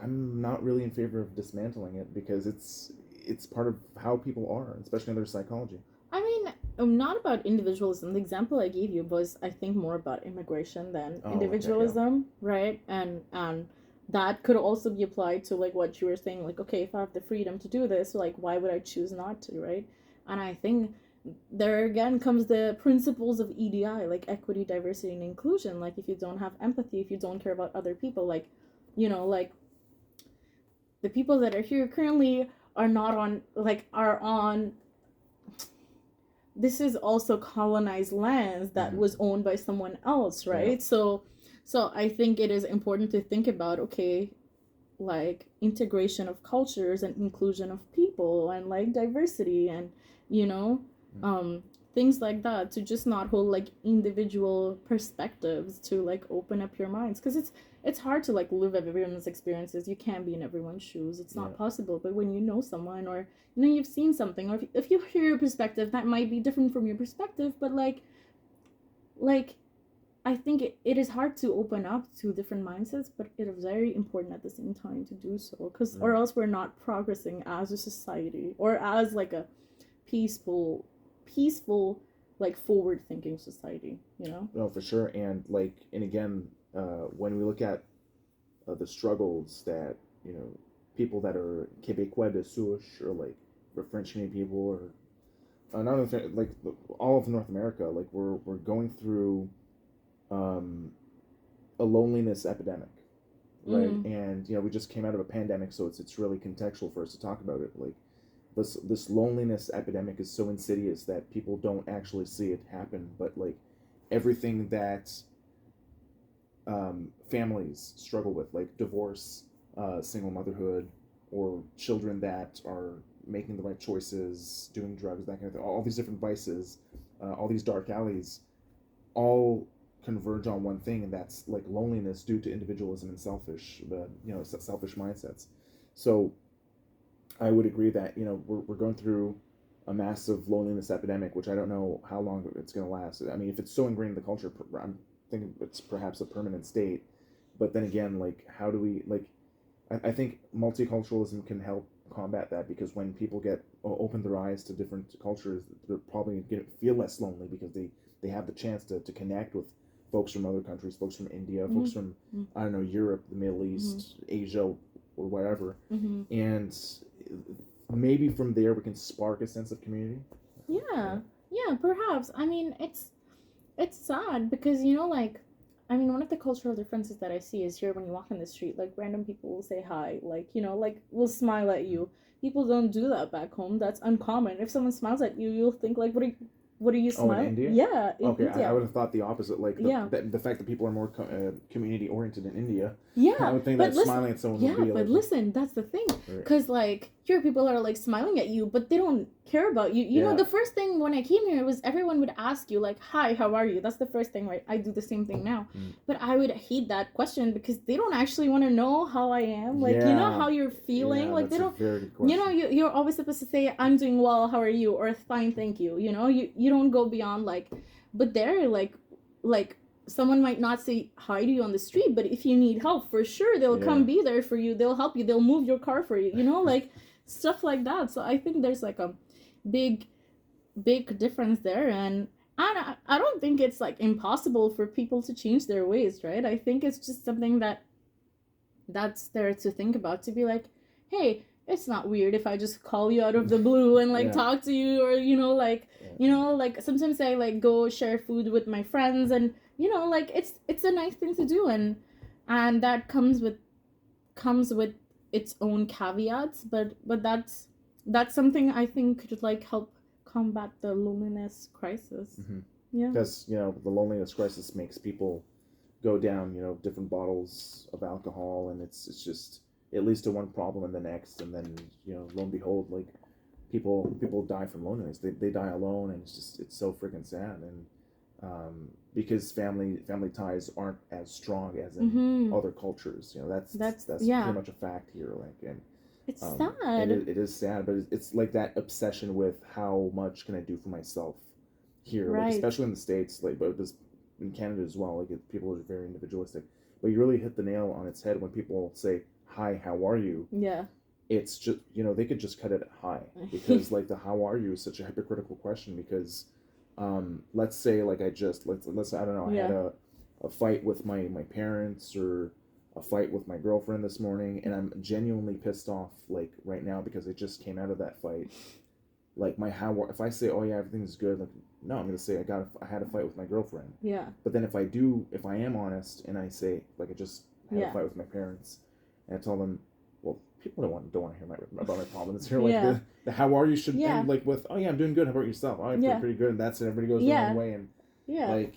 I'm not really in favor of dismantling it because it's part of how people are, especially in their psychology. I mean, not about individualism. The example I gave you was, I think, more about immigration than individualism, okay, yeah. Right? And that could also be applied to like what you were saying. Like, okay, if I have the freedom to do this, like, why would I choose not to, right? And I think there again comes the principles of EDI, like equity, diversity, and inclusion. Like, if you don't have empathy, if you don't care about other people, like, like the people that are here currently are not on, like, are on, this is also colonized lands that was owned by someone else, right? Yeah. So I think it is important to think about, okay, like integration of cultures and inclusion of people and like diversity and things like that, to just not hold like individual perspectives, to like open up your minds, because it's hard to like live everyone's experiences. You can't be in everyone's shoes. It's not possible. But when you know someone, or you've seen something, or if you hear a perspective that might be different from your perspective, but like I think it is hard to open up to different mindsets, but it is very important at the same time to do so, because or else we're not progressing as a society or as like a peaceful like forward thinking society. No, for sure. And like, and again, when we look at the struggles that people that are Québécois de souche, or like for French Canadian people, or not only like all of North America, like we're going through a loneliness epidemic, right? And we just came out of a pandemic, so it's really contextual for us to talk about it. Like this loneliness epidemic is so insidious that people don't actually see it happen, but like everything that families struggle with, like divorce, single motherhood, or children that are making the right choices, doing drugs, that kind of thing, all these different vices, all these dark alleys, all converge on one thing, and that's like loneliness due to individualism and selfish mindsets. So I would agree that we're going through a massive loneliness epidemic, which I don't know how long it's going to last. I mean, if it's so ingrained in the culture, I'm thinking it's perhaps a permanent state. But then again, like, how do we, like, I think multiculturalism can help combat that, because when people open their eyes to different cultures, they're probably going to feel less lonely, because they have the chance to connect with folks from other countries, folks from India, folks from, I don't know, Europe, the Middle East, Asia, or whatever. And maybe from there we can spark a sense of community. Yeah, perhaps. I mean, it's sad because like, I mean, one of the cultural differences that I see is here when you walk in the street, like random people will say hi, like like will smile at you. People don't do that back home. That's uncommon. If someone smiles at you, you'll think like, what are you smiling? Oh, in India? Yeah, in India. I would have thought the opposite. Like the fact that people are more community oriented in India. Yeah, I would think that smiling at someone would be. Yeah, but listen, that's the thing, because like here people are like smiling at you, but they don't care about you. You know, the first thing when I came here was everyone would ask you like, "Hi, how are you?" That's the first thing, right? I do the same thing now, but I would hate that question because they don't actually want to know how I am. Like, how you're feeling. Like, they don't. Very good question. You're always supposed to say, "I'm doing well. How are you?" or "Fine, thank you." You don't go beyond like, but they're like. Someone might not say hi to you on the street, but if you need help, for sure they'll come be there for you. They'll help you. They'll move your car for you. Like stuff like that. So I think there's like a big difference there, and I don't think it's like impossible for people to change their ways, right? I think it's just something that's there to think about, to be like, hey, it's not weird if I just call you out of the blue and like talk to you, or like sometimes I like go share food with my friends, and like it's a nice thing to do, and that comes with its own caveats, but that's something I think could like help combat the loneliness crisis. Yeah, because the loneliness crisis makes people go down different bottles of alcohol, and it's just, it leads to one problem and the next, and then lo and behold, like people die from loneliness. They die alone, and it's so freaking sad. And because family ties aren't as strong as in other cultures, that's pretty much a fact here. Like, and it's sad. It is sad, but it's like that obsession with how much can I do for myself here, right. Like, especially in the States, like, but this in Canada as well. Like, people are very individualistic, but you really hit the nail on its head when people say, "Hi, how are you?" Yeah. It's just they could just cut it at "hi," because like the "how are you" is such a hypocritical question, because let's say like let's say, I don't know, I had a fight with my parents, or a fight with my girlfriend this morning, and I'm genuinely pissed off like right now because I just came out of that fight. Like, if I say, "Oh yeah, everything's good," like, no, I'm gonna say I had a fight with my girlfriend. Yeah. But then if I am honest and I say, like, I just had a fight with my parents, and I tell them, well, people don't want to hear about my problems here. Like, the "how are you" should end like with, "Oh yeah, I'm doing good. How about yourself?" "Oh, I'm pretty good." And that's it. Everybody goes their own way, and like,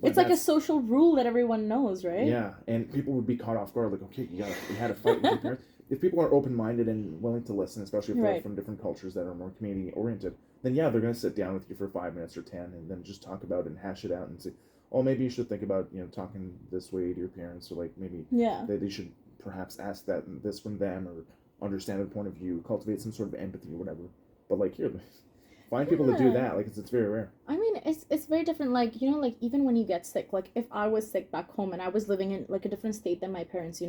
it's like a social rule that everyone knows, right? Yeah, and people would be caught off guard, like, okay, you had a fight with your parents. If people are open-minded and willing to listen, especially if they're from different cultures that are more community-oriented, then they're going to sit down with you for 5 minutes or 10 and then just talk about it and hash it out and say, oh, maybe you should think about, talking this way to your parents, or like maybe they should perhaps ask this from them, or understand their point of view, cultivate some sort of empathy or whatever. But like, here, find people to do that. Like, it's very rare. I mean, it's very different. Like, like even when you get sick, like if I was sick back home and I was living in like a different state than my parents,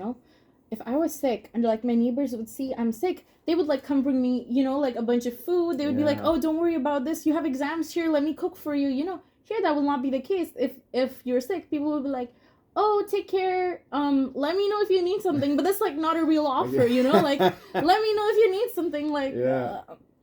if I was sick and like my neighbors would see I'm sick, they would like come bring me, like a bunch of food. They would be like, "Oh, don't worry about this. You have exams here. Let me cook for you." Here that will not be the case. If you're sick, people will be like, "Oh, take care. Let me know if you need something." But that's like not a real offer, Like, let me know if you need something. Like,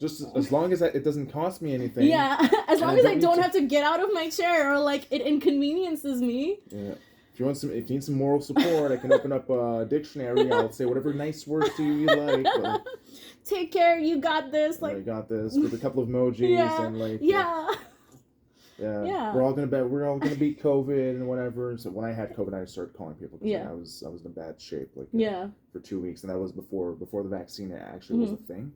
just as long as it doesn't cost me anything. Yeah, as long as I don't have to get out of my chair, or like it inconveniences me. Yeah. If you need some moral support, I can open up a dictionary. I'll say whatever nice words to you like. But, take care. You got this. Like, I got this, with a couple of emojis and like. Yeah. We're all gonna beat COVID and whatever. So when I had COVID, I started calling people because I was in bad shape, like for 2 weeks, and that was before the vaccine actually was a thing.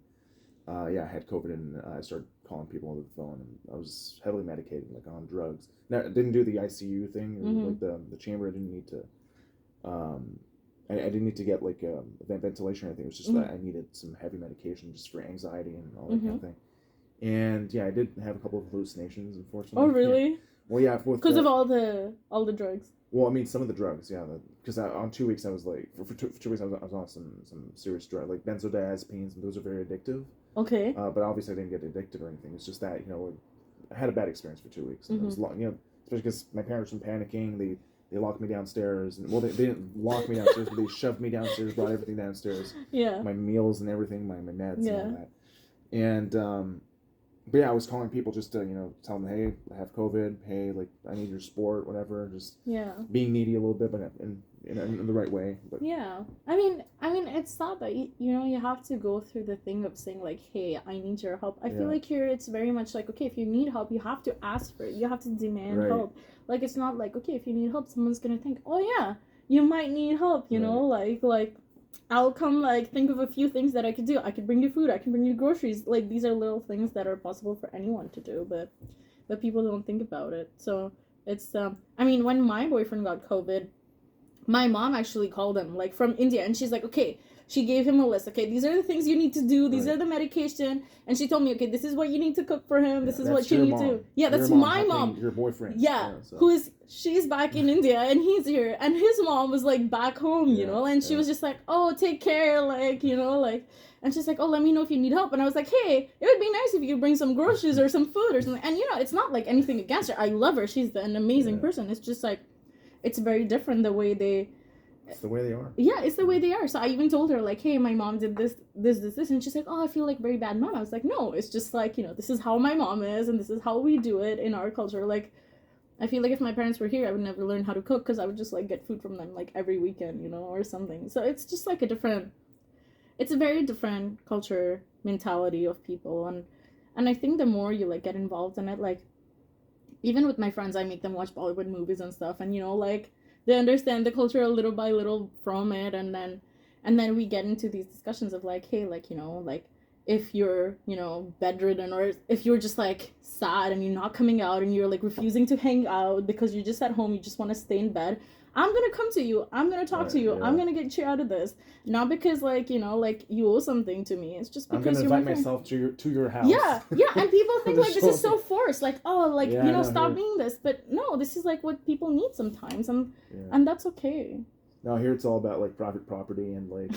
I had COVID, and I started calling people over the phone, and I was heavily medicated, like on drugs. Now, I didn't do the ICU thing, or like the chamber. I didn't need to. I didn't need to get like a ventilation or anything. It was just that I needed some heavy medication just for anxiety and all that kind of thing. And I did have a couple of hallucinations, unfortunately. Oh, really? Yeah. Well, yeah, because of all the drugs. Well, I mean, some of the drugs, because on 2 weeks I was like, for 2 weeks I was on some serious drugs, like benzodiazepines, and those are very addictive. Okay. But obviously I didn't get addicted or anything. It's just that I had a bad experience for 2 weeks, and it was long, especially because my parents were panicking. They locked me downstairs, and they didn't lock me downstairs, but they shoved me downstairs, brought everything downstairs. Yeah. My meals and everything, my meds and all that. And but I was calling people just to tell them, hey, I have COVID. Hey, like, I need your support, whatever. Just being needy a little bit, but in the right way. But yeah, I mean, it's not that you have to go through the thing of saying like, hey, I need your help. I feel like here it's very much like, okay, if you need help, you have to ask for it. You have to demand help. Like, it's not like, okay, if you need help, someone's gonna think, oh yeah, you might need help. You know, like. I'll come, like, think of a few things that I could do. I could bring you food. I can bring you groceries. Like, these are little things that are possible for anyone to do, but people don't think about it. So it's, I mean, when my boyfriend got COVID, my mom actually called him, like, from India, and she's like, okay, she gave him a list. Okay, these are the things you need to do. These Right. are the medication. And she told me, okay, this is what you need to cook for him. This is That's what you your need mom. to. Yeah, that's Your mom my helping mom. your boyfriend. Yeah, So. she's back in India and he's here, and his mom was like back home, you Yeah, know, and she was just like, oh, take care, like, you know, like, and she's like, oh, let me know if you need help. And I was like, hey, it would be nice if you could bring some groceries or some food or something. And you know, it's not like anything against her. I love her. She's an amazing person. It's just like, it's very different the way they. It's the way they are. Yeah, it's the way they are. So I even told her, like, hey, my mom did this, and she's like, oh, I feel like very bad mom. I was like, no, it's just like, you know, this is how my mom is, and this is how we do it in our culture. Like, I feel like if my parents were here, I would never learn how to cook because I would just like get food from them like every weekend, you know, or something. So it's just like it's a very different culture mentality of people, and I think the more you like get involved in it, like even with my friends, I make them watch Bollywood movies and stuff, and you know, like they understand the culture a little by little from it, and then we get into these discussions of like, hey, like, you know, like if you're, you know, bedridden, or if you're just like sad and you're not coming out and you're like refusing to hang out because you're just at home, you just want to stay in bed, I'm gonna come to you, I'm gonna talk to you, I'm gonna get you out of this, not because like, you know, like you owe something to me, it's just because I'm gonna invite myself to your house. Yeah, and people think like this is so forced, like, oh, like, you know, stop being this, but no, this is like what people need sometimes, and that's okay. Now here it's all about like private property and like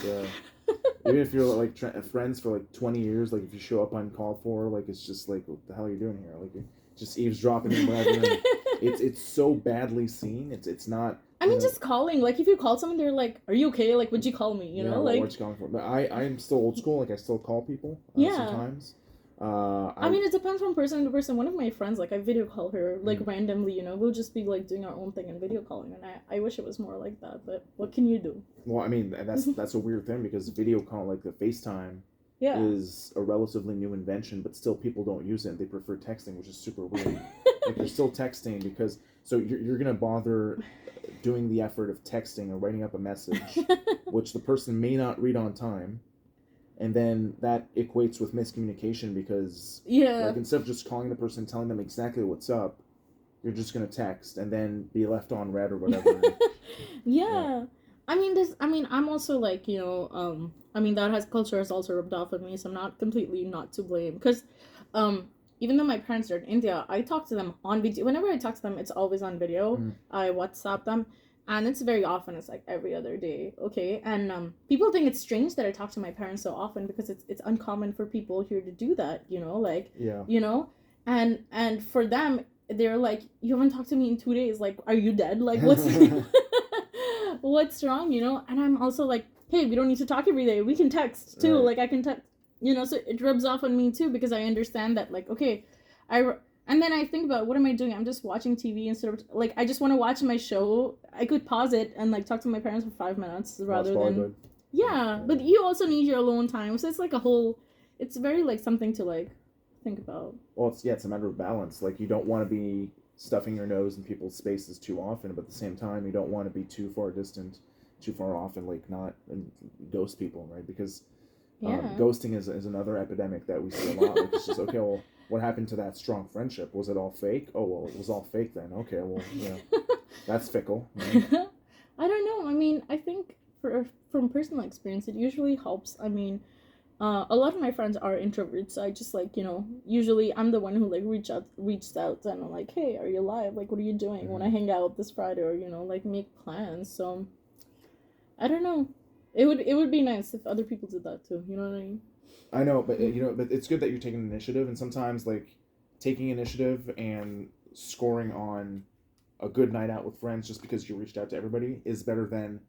even if you're like friends for like 20 years, like if you show up uncalled for, like it's just like, what the hell are you doing here? Like you're just eavesdropping and whatever. And it's so badly seen. It's not. I mean, just calling. Like if you call someone, they're like, "Are you okay? Like, would you call me?" You know, like. What you calling for? But I'm still old school. Like I still call people. Sometimes. I mean, it depends from person to person. One of my friends, like, I video call her, like, randomly, you know, we'll just be, like, doing our own thing and video calling, and I wish it was more like that, but what can you do? Well, I mean, that's a weird thing, because video call, like, the FaceTime is a relatively new invention, but still people don't use it, they prefer texting, which is super weird. Like, they're still texting, because, so you're gonna bother doing the effort of texting or writing up a message, which the person may not read on time, and then that equates with miscommunication, because like instead of just calling the person, telling them exactly what's up, you're just gonna text and then be left on red or whatever. I mean, I'm also like, you know, I mean, culture has also rubbed off on me, so I'm not completely not to blame, because even though my parents are in India, I talk to them on video. Whenever I talk to them, it's always on video. I WhatsApp them. And it's very often, it's like every other day, okay? And people think it's strange that I talk to my parents so often, because it's uncommon for people here to do that, you know? Like, you know? And for them, they're like, you haven't talked to me in 2 days. Like, are you dead? Like, what's wrong, you know? And I'm also like, hey, we don't need to talk every day. We can text, too. Right. Like, I can text, you know? So it rubs off on me, too, because I understand that, like, okay, and then I think about, what am I doing? I'm just watching TV instead of, like, I just want to watch my show. I could pause it and, like, talk to my parents for 5 minutes rather than... Yeah, but you also need your alone time. So it's, like, it's very, like, something to, like, think about. Well, it's a matter of balance. Like, you don't want to be stuffing your nose in people's spaces too often, but at the same time, you don't want to be too far distant, too far off, and, like, not ghost people, right? Because ghosting is another epidemic that we see a lot. Like, it's just, okay, well, what happened to that strong friendship? Was it all fake? Oh, well, it was all fake then. Okay, well, yeah, that's fickle. Right? I don't know. I mean, I think from personal experience, it usually helps. I mean, a lot of my friends are introverts, so I just, like, you know, usually I'm the one who, like, reached out and I'm like, hey, are you alive? Like, what are you doing? Mm-hmm. Want to hang out this Friday, or, you know, like, make plans? So, I don't know. It would be nice if other people did that too. You know what I mean? I know, but but it's good that you're taking initiative, and sometimes, like, taking initiative and scoring on a good night out with friends just because you reached out to everybody is better than,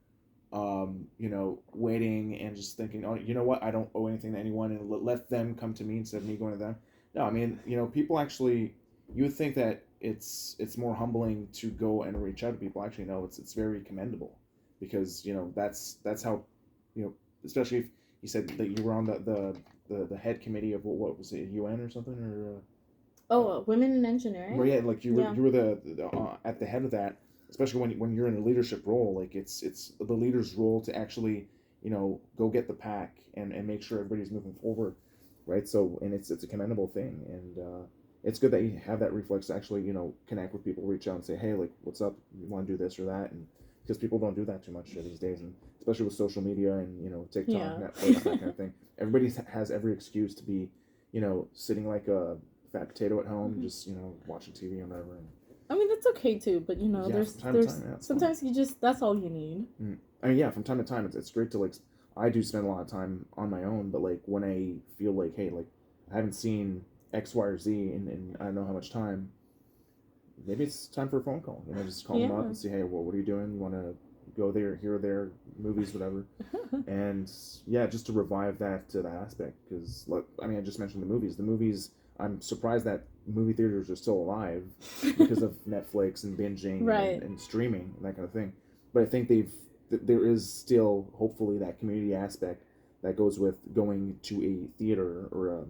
waiting and just thinking, oh, you know what, I don't owe anything to anyone, and let them come to me instead of me going to them. No, I mean, people actually, you would think that it's more humbling to go and reach out to people. Actually, no, it's very commendable, because that's how, especially if you said that you were on the head committee of what was it, UN or something, or women in engineering. Well, yeah, like you were the at the head of that, especially when you're in a leadership role. Like it's the leader's role to actually go get the pack and make sure everybody's moving forward, right? So, and it's a commendable thing, and it's good that you have that reflex to actually connect with people, reach out and say, hey, like, what's up? You want to do this or that? And because people don't do that too much these days, and especially with social media and TikTok, Yeah. Netflix, that kind of thing. Everybody has every excuse to be sitting like a fat potato at home, Mhm. just watching TV or whatever. And, I mean, that's okay too, but yeah, there's from time to there's time, yeah, it's sometimes you just that's all you need. I mean, yeah, from time to time, it's great to like. I do spend a lot of time on my own, but like when I feel like, hey, like I haven't seen X, Y, or Z in I don't know how much time. Maybe it's time for a phone call. Just call them up Yeah. and say, hey, well, what are you doing? You want to go there, here, there, movies, whatever. And yeah, just to revive that aspect, because I mean, I just mentioned the movies. The movies, I'm surprised that movie theaters are still alive because of Netflix and binging Right. and streaming and that kind of thing. But I think there is still hopefully that community aspect that goes with going to a theater or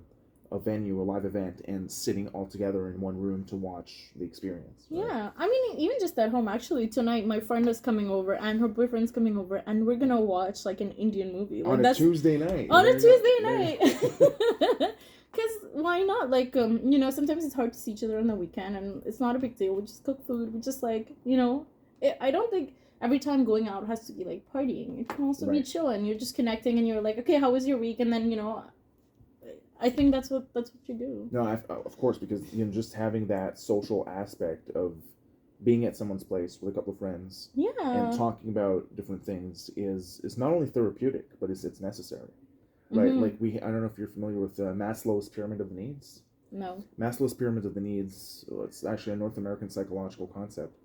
a venue, a live event, and sitting all together in one room to watch the experience. Right? Yeah, I mean, even just at home. Actually, tonight my friend is coming over and her boyfriend's coming over, and we're gonna watch like an Indian movie. Like On a Tuesday night. On a There you Tuesday go. night. Because why not? Like, sometimes it's hard to see each other on the weekend, and it's not a big deal. We just cook food. We just like, I don't think every time going out has to be like partying. It can also be Right. chill, and you're just connecting, and you're like, okay, how was your week? And then I think that's what you do. No, of course, because just having that social aspect of being at someone's place with a couple of friends Yeah. and talking about different things is not only therapeutic, but it's necessary, right? Mhm. Like I don't know if you're familiar with Maslow's pyramid of the needs. No. Maslow's pyramid of the needs. Well, it's actually a North American psychological concept.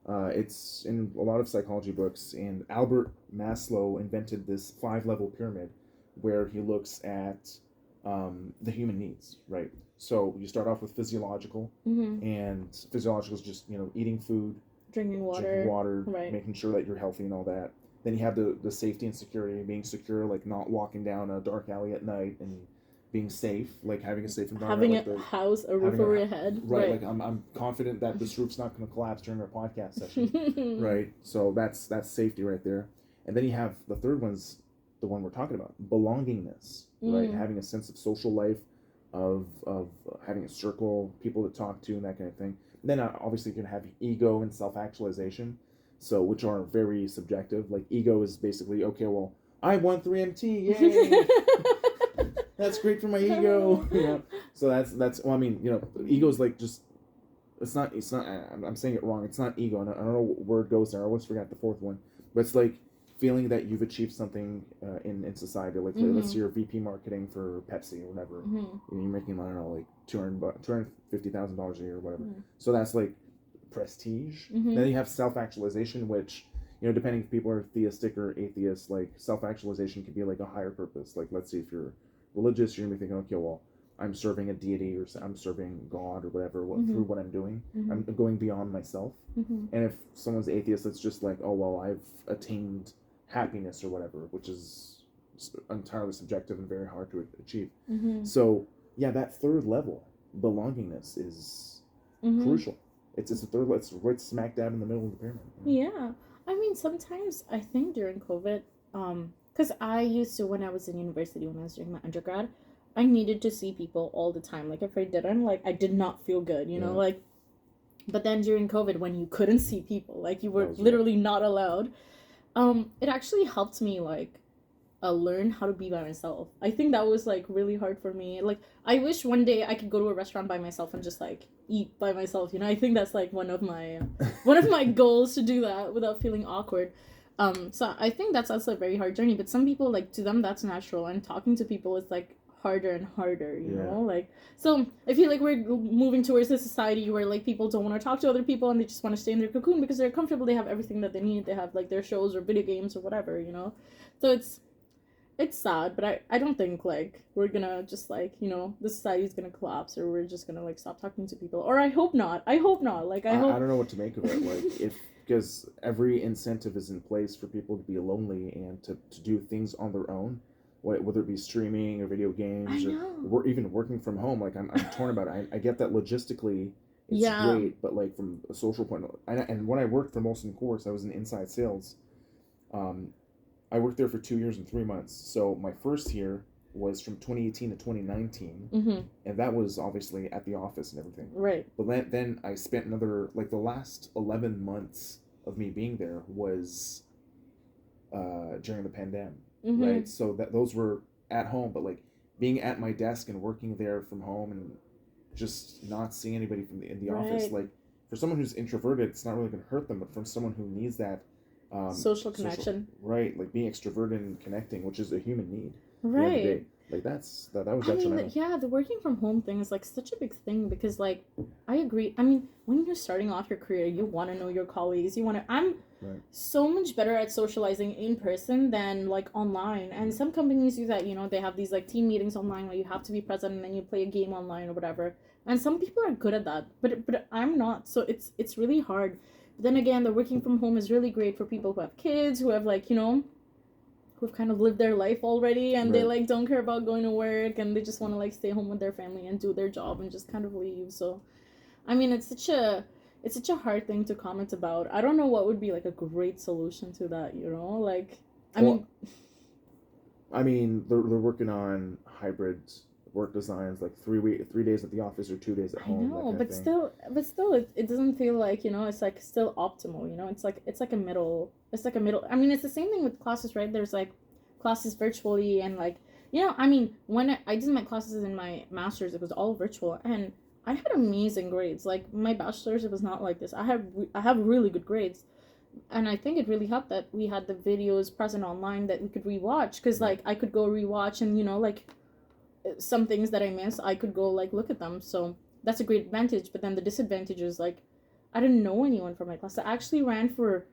It's in a lot of psychology books, and Albert Maslow invented this 5-level pyramid where he looks at the human needs, right? So you start off with physiological, Mhm. and physiological is just eating food, Drinking water. Right. making sure that you're healthy and all that. Then you have the safety and security, being secure, like not walking down a dark alley at night and being safe, like having a safe environment, Having like a house, a roof having over your head. right. Like I'm confident that this roof's not going to collapse during our podcast session, right? So that's safety right there. And then you have the third one's the one we're talking about, belongingness, right? Having a sense of social life, of having a circle, people to talk to, and that kind of thing. And then obviously you can have ego and self actualization, so which are very subjective. Like ego is basically, okay, well, I won 3MT, yay! That's great for my ego. So that's well, I mean, ego is like just it's not I'm saying it wrong. It's not ego. I don't know what word goes there. I always forgot the fourth one. But it's like feeling that you've achieved something in society. Like let's say you're VP marketing for Pepsi or whatever. You're making I don't know like $250,000 a year or whatever. So that's like prestige. Then you have self actualization, which depending if people are theistic or atheist, like self actualization could be like a higher purpose. Like let's say if you're religious, you're gonna be thinking, okay, well, I'm serving a deity or I'm serving God or whatever through what I'm doing. I'm going beyond myself. And if someone's atheist, it's just like, oh well, I've attained happiness or whatever, which is entirely subjective and very hard to achieve. So yeah, that third level, belongingness, is crucial. It's a third. It's right smack dab in the middle of the pyramid. Yeah, I mean sometimes I think during COVID, because I used to when I was in university when I was doing my undergrad, I needed to see people all the time. Like if I didn't, like I did not feel good, like. But then during COVID, when you couldn't see people, like you were literally not allowed, it actually helped me like learn how to be by myself. I think that was like really hard for me. Like I wish one day I could go to a restaurant by myself and just like eat by myself. I think that's like one of my goals, to do that without feeling awkward. So I think that's also a very hard journey. But some people, like, to them that's natural, and talking to people is like harder and harder. You know, like, so I feel like we're moving towards a society where like people don't want to talk to other people and they just want to stay in their cocoon because they're comfortable. They have everything that they need. They have like their shows or video games or whatever. So it's sad, but I don't think like we're gonna just like the society's gonna collapse, or we're just gonna like stop talking to people, or I hope not like I hope. I don't know what to make of it, like because every incentive is in place for people to be lonely and to do things on their own, whether it be streaming or video games or even working from home. Like I'm torn about it. I get that logistically it's great, but like from a social point and when I worked for Molson Coors, I was in inside sales. I worked there for 2 years and 3 months. So my first year was from 2018 to 2019, and that was obviously at the office and everything. Right. But then I spent another, like the last 11 months of me being there was during the pandemic, Mm-hmm. right? So that those were at home, but like being at my desk and working there from home and just not seeing anybody from in the office, Right. like for someone who's introverted, it's not really going to hurt them, but from someone who needs that Social connection. right, like being extroverted and connecting, which is a human need at the end of the Right. day, like that was I mean, detrimental. yeah, the working from home thing is like such a big thing because, like, I agree. I mean, when you're starting off your career, you want to know your colleagues. You want to. I'm Right. so much better at socializing in person than like online. And some companies do that. You know, they have these like team meetings online where you have to be present and then you play a game online or whatever. And some people are good at that, but I'm not. So it's really hard. But then again, the working from home is really great for people who have kids, who have like who've kind of lived their life already and they Right. like don't care about going to work and they just want to like stay home with their family and do their job and just kind of leave. So I mean, it's such a hard thing to comment about. I don't know what would be like a great solution to that, you know? Like I Well, mean, I mean, they're working on hybrid work designs, like 3 days at the office or 2 days at I home, that know, kind of thing. but still it doesn't feel like, it's like still optimal, It's like a middle. It's like a middle. I mean, it's the same thing with classes, right? There's like classes virtually and like, I mean, when I did my classes in my masters, it was all virtual and I had amazing grades. Like my bachelor's, it was not like this. I have really good grades, and I think it really helped that we had the videos present online that we could rewatch because Right. like I could go rewatch and like some things that I miss, I could go like look at them. So that's a great advantage. But then the disadvantage is like I didn't know anyone from my class. I actually ran for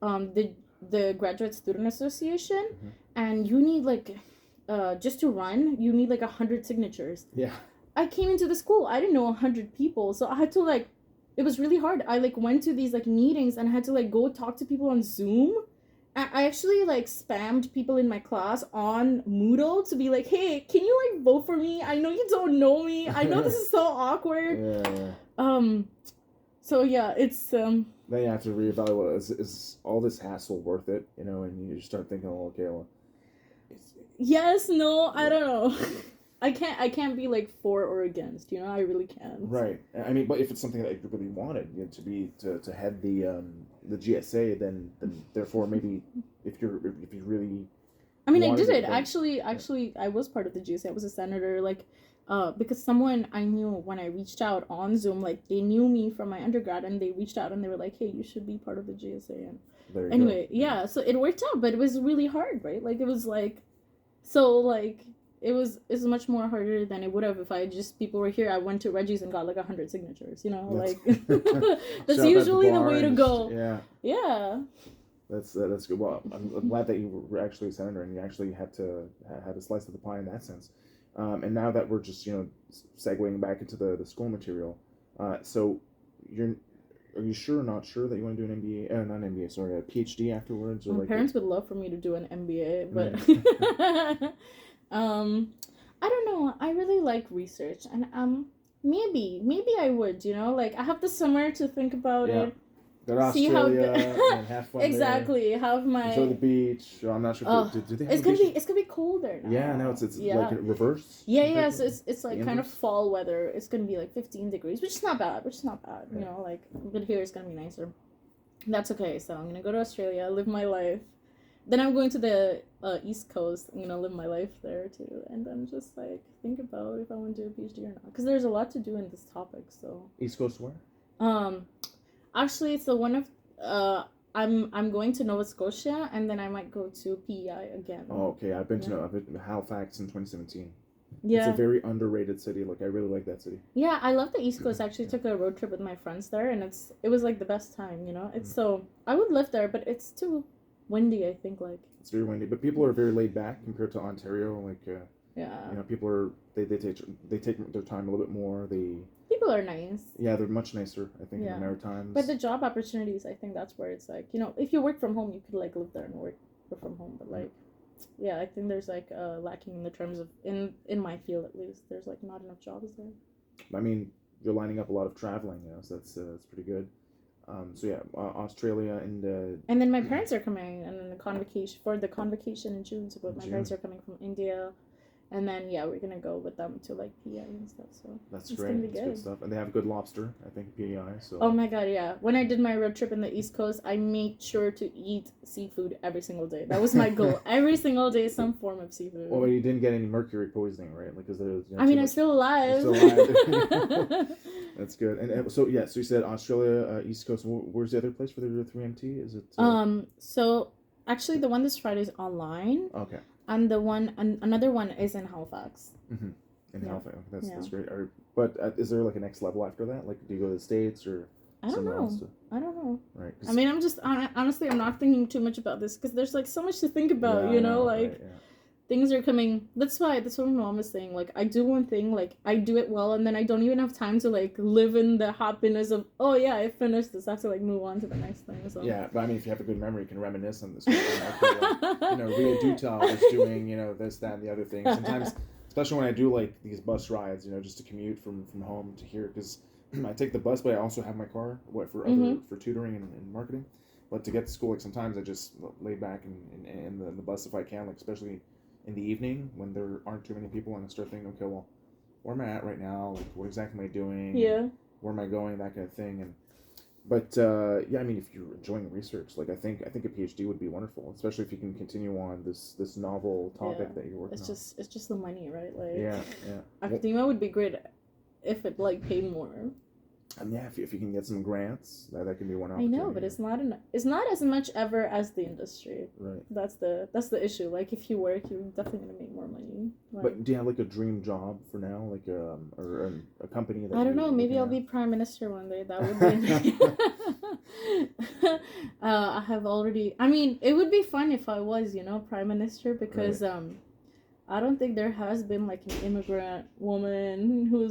the Graduate Student Association, Mhm. and you need like just to run, you need like 100 signatures. Yeah. I came into the school, I didn't know 100 people, so I had to like. It was really hard. I like went to these like meetings and had to like go talk to people on Zoom. I actually like spammed people in my class on Moodle to be like, hey, can you like vote for me? I know you don't know me. I know this is so awkward. Yeah. Um, so yeah, it's Then you have to reevaluate: is all this hassle worth it? And you start thinking, oh, okay, well, yes, no, I Yeah. don't know. I can't be like for or against. I really can't. right. I mean, but if it's something that you really wanted, to head the GSA, then therefore maybe if you really I mean, I wanted did it. then- Actually, I was part of the GSA. I was a senator. Like, because someone I knew when I reached out on Zoom, like they knew me from my undergrad, and they reached out and they were like, "Hey, you should be part of the GSA." And there you anyway, go. yeah. So it worked out, but it was really hard, right? Like it was like, so like it's much more harder than it would have if I just people were here. I went to Reggie's and got like 100 signatures. Like that's Show up at usually the bar way to and go. Yeah. Yeah. That's good. Well, I'm glad that you were actually a senator and you actually had a slice of the pie in that sense. And now that we're just segueing back into the school material, so are you sure or not sure that you want to do an MBA? Not an MBA, sorry, a PhD afterwards, or My like parents would love for me to do an MBA, but I don't know. I really like research, and maybe I would. Like I have the summer to think about Yeah. it. Go to See how Australia and have fun exactly have there. my. Enjoy the beach. I'm not sure. Oh, Do they have it's a gonna beach? be colder now. Yeah, no, it's yeah. like reverse. Yeah. So it's like The kind of inverse? fall weather. It's gonna be like 15 degrees, which is not bad. Yeah. Like but here it's gonna be nicer. That's okay. So I'm gonna go to Australia, live my life. Then I'm going to the East Coast. I'm gonna live my life there too, and then just like think about if I want to do a PhD or not, because there's a lot to do in this topic. So East Coast where? actually, it's the one of I'm going to Nova Scotia, and then I might go to PEI again. Oh, okay. I've been Yeah. to Halifax in 2017. Yeah. It's a very underrated city. Like I really like that city. Yeah, I love the East Coast. I actually took a road trip with my friends there, and it was like the best time. It's so I would live there, but it's too windy. I think like It's very windy, but people are very laid back compared to Ontario. Like yeah, people are they take their time a little bit more. people are nice. They're much nicer. I think in Yeah. the Maritimes. But the job opportunities, I think that's where it's like if you work from home, you could like live there and work from home. But like, yeah, I think there's like lacking in the terms of in my field at least. There's like not enough jobs there. I mean, you're lining up a lot of traveling, so that's pretty good. So yeah, Australia And then my parents are coming and then the convocation in June. So but my June. parents are coming from India, And then we're gonna go with them to like PEI and stuff. So That's it's great. gonna be That's good. good stuff. And they have good lobster, I think, PEI. So. Oh my god, yeah. When I did my road trip in the East Coast, I made sure to eat seafood every single day. That was my goal. Every single day, some form of seafood. Well, you didn't get any mercury poisoning, right? Like, because there's. I mean, I'm still alive. You're still alive. That's good. And so you said Australia, East Coast. Where's the other place for the 3MT? Is it? So actually, the one this Friday is online. Okay. And another one is in Halifax. Mm-hmm. In Halifax. That's great. But is there like a next level after that? Like, do you go to the States or? I don't know. Right. I mean, honestly, I'm not thinking too much about this because there's like so much to think about. You know, like. Right, things are coming. That's what my mom was saying. Like, I do one thing, like, I do it well, and then I don't even have time to, like, live in the happiness of, oh, yeah, I finished this. I have to, like, move on to the next thing. So. Yeah, but I mean, if you have a good memory, you can reminisce on this. Riya Dutta was doing, this, that, and the other thing. Sometimes, especially when I do, like, these bus rides, just to commute from home to here, because I take the bus, but I also have my car, for tutoring and marketing. But to get to school, like, sometimes I just lay back in the bus if I can, like, especially in the evening when there aren't too many people, and I start thinking, okay, well, where am I at right now? Like, what exactly am I doing? Yeah. Where am I going? That kind of thing. But I mean, if you're enjoying research, like I think a PhD would be wonderful, especially if you can continue on this novel topic that you're working on. It's just the money, right? Like. Yeah. Academia would be great if it like paid more. And if you can get some grants, that can be one I opportunity. know, but it's not as much ever as the industry. Right. That's the issue. Like, if you work, you're definitely gonna make more money. Like, but do you have like a dream job for now, like or a company that? I don't know. Maybe I'll be prime minister one day. That would be. I have already. I mean, it would be fun if I was, prime minister, because I don't think there has been like an immigrant woman who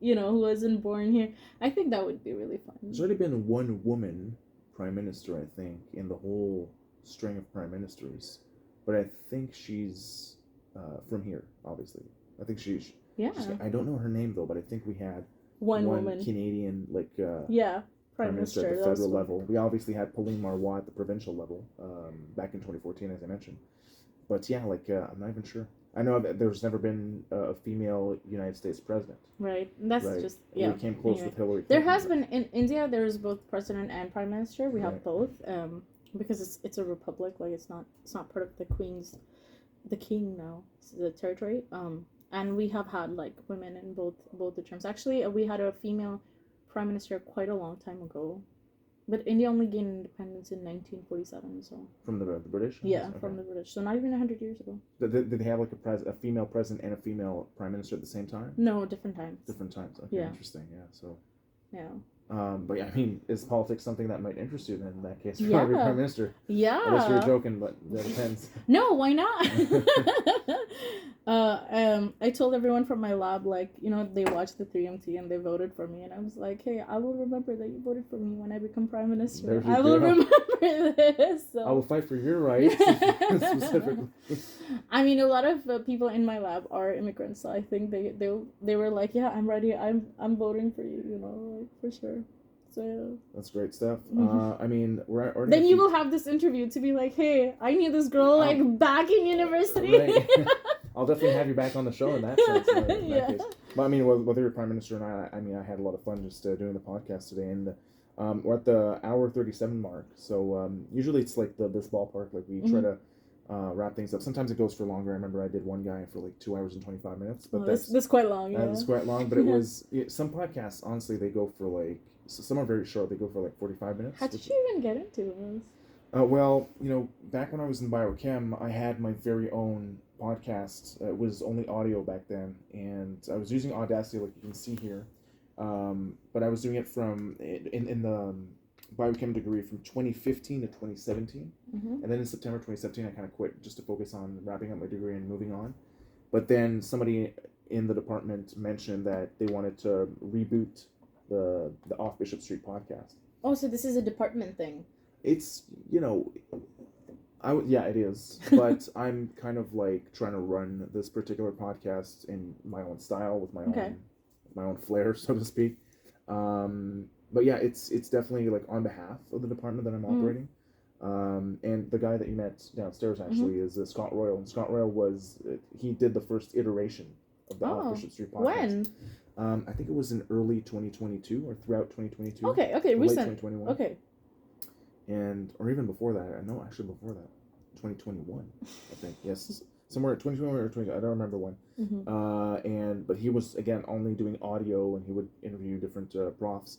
wasn't born here. I think that would be really fun. There's already been one woman prime minister, I think, in the whole string of prime ministers. But I think she's from here, obviously. I think she's I don't know her name, though, but I think we had one woman. Canadian, prime minister at the federal level. We obviously had Pauline Marois at the provincial level back in 2014, as I mentioned. But I'm not even sure. I know that there's never been a female United States president. Right. That's just, We came close with Hillary Clinton. There has been, in India, there's both president and prime minister. We have both, because it's a republic. Like, it's not part of the king now. It's the territory. And we have had, like, women in both the terms. Actually, we had a female prime minister quite a long time ago. But India only gained independence in 1947, so... From the British? Yeah, okay. From the British. So not even 100 years ago. Did they have, like, a female president and a female prime minister at the same time? No, different times. Different times. Okay, interesting. Yeah, so... Yeah. But I mean, is politics something that might interest you then, in that case? Yeah. Be prime minister? Yeah. I guess you're joking, but that depends. No, why not? I told everyone from my lab, like, they watched the 3MT and they voted for me, and I was like, hey, I will remember that you voted for me when I become prime minister. I will remember this. So. I will fight for your rights, specifically. I mean, a lot of people in my lab are immigrants, so I think they were like, yeah, I'm ready. I'm voting for you, like, for sure. So that's great stuff. I mean, we're already. Then you will have this interview to be like, hey, I knew this girl back in university. Right. I'll definitely have you back on the show in that sense. In that case. But I mean, whether you're prime minister or not, I mean, I had a lot of fun just doing the podcast today, and we're at the hour 37 mark. So usually it's like this ballpark. Like we try to wrap things up. Sometimes it goes for longer. I remember I did one guy for like 2 hours and 25 minutes. But that's quite long. Yeah, that's quite long. But it was some podcasts. Honestly, they go for like. So some are very short. They go for like 45 minutes. How did you even get into this? Well, back when I was in biochem, I had my very own podcast. It was only audio back then, and I was using Audacity, like you can see here. But I was doing it from in the biochem degree from 2015 to 2017, and then in September 2017, I kind of quit just to focus on wrapping up my degree and moving on. But then somebody in the department mentioned that they wanted to reboot the Off Bishop Street podcast. Oh, so this is a department thing. It's, it is, but I'm kind of like trying to run this particular podcast in my own style with my own flair, so to speak. But yeah, it's definitely like on behalf of the department that I'm operating. And the guy that you met downstairs actually is Scott Royal. And Scott Royal he did the first iteration of the Off Bishop Street podcast. When? I think it was in early 2022 or throughout 2022. Okay, late recent. 2021. Okay. Or even before that. No, actually before that. 2021, I think. Yes. Somewhere 2021 or 20, I don't remember when. But he was, again, only doing audio, and he would interview different profs.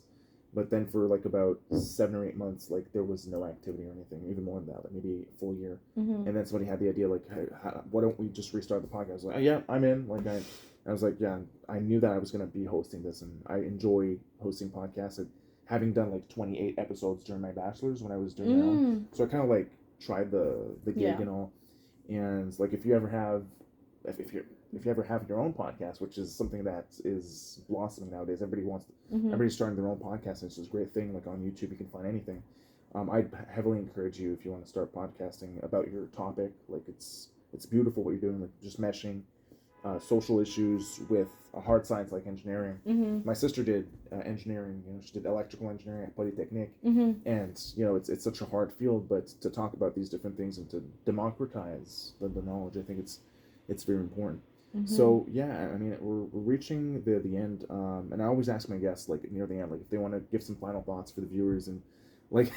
But then for like about 7 or 8 months, like there was no activity or anything, even more than that, like maybe a full year. And then somebody had the idea, like, hey, why don't we just restart the podcast? I was like, oh, yeah, I'm in. Like I was like, yeah, I knew that I was going to be hosting this, and I enjoy hosting podcasts. And having done like 28 episodes during my bachelor's when I was doing my own, so I kind of like tried the gig and all. And like if you ever have your own podcast, which is something that is blossoming nowadays, everybody's starting their own podcast, and it's this great thing. Like on YouTube, you can find anything. I'd heavily encourage you, if you want to start podcasting about your topic. Like it's beautiful what you're doing, like just meshing social issues with a hard science like engineering. My sister did engineering. She did electrical engineering at Polytechnique, and it's such a hard field. But to talk about these different things and to democratize the knowledge, I think it's very important. So yeah, I mean we're reaching the end, and I always ask my guests like near the end, like if they want to give some final thoughts for the viewers, and like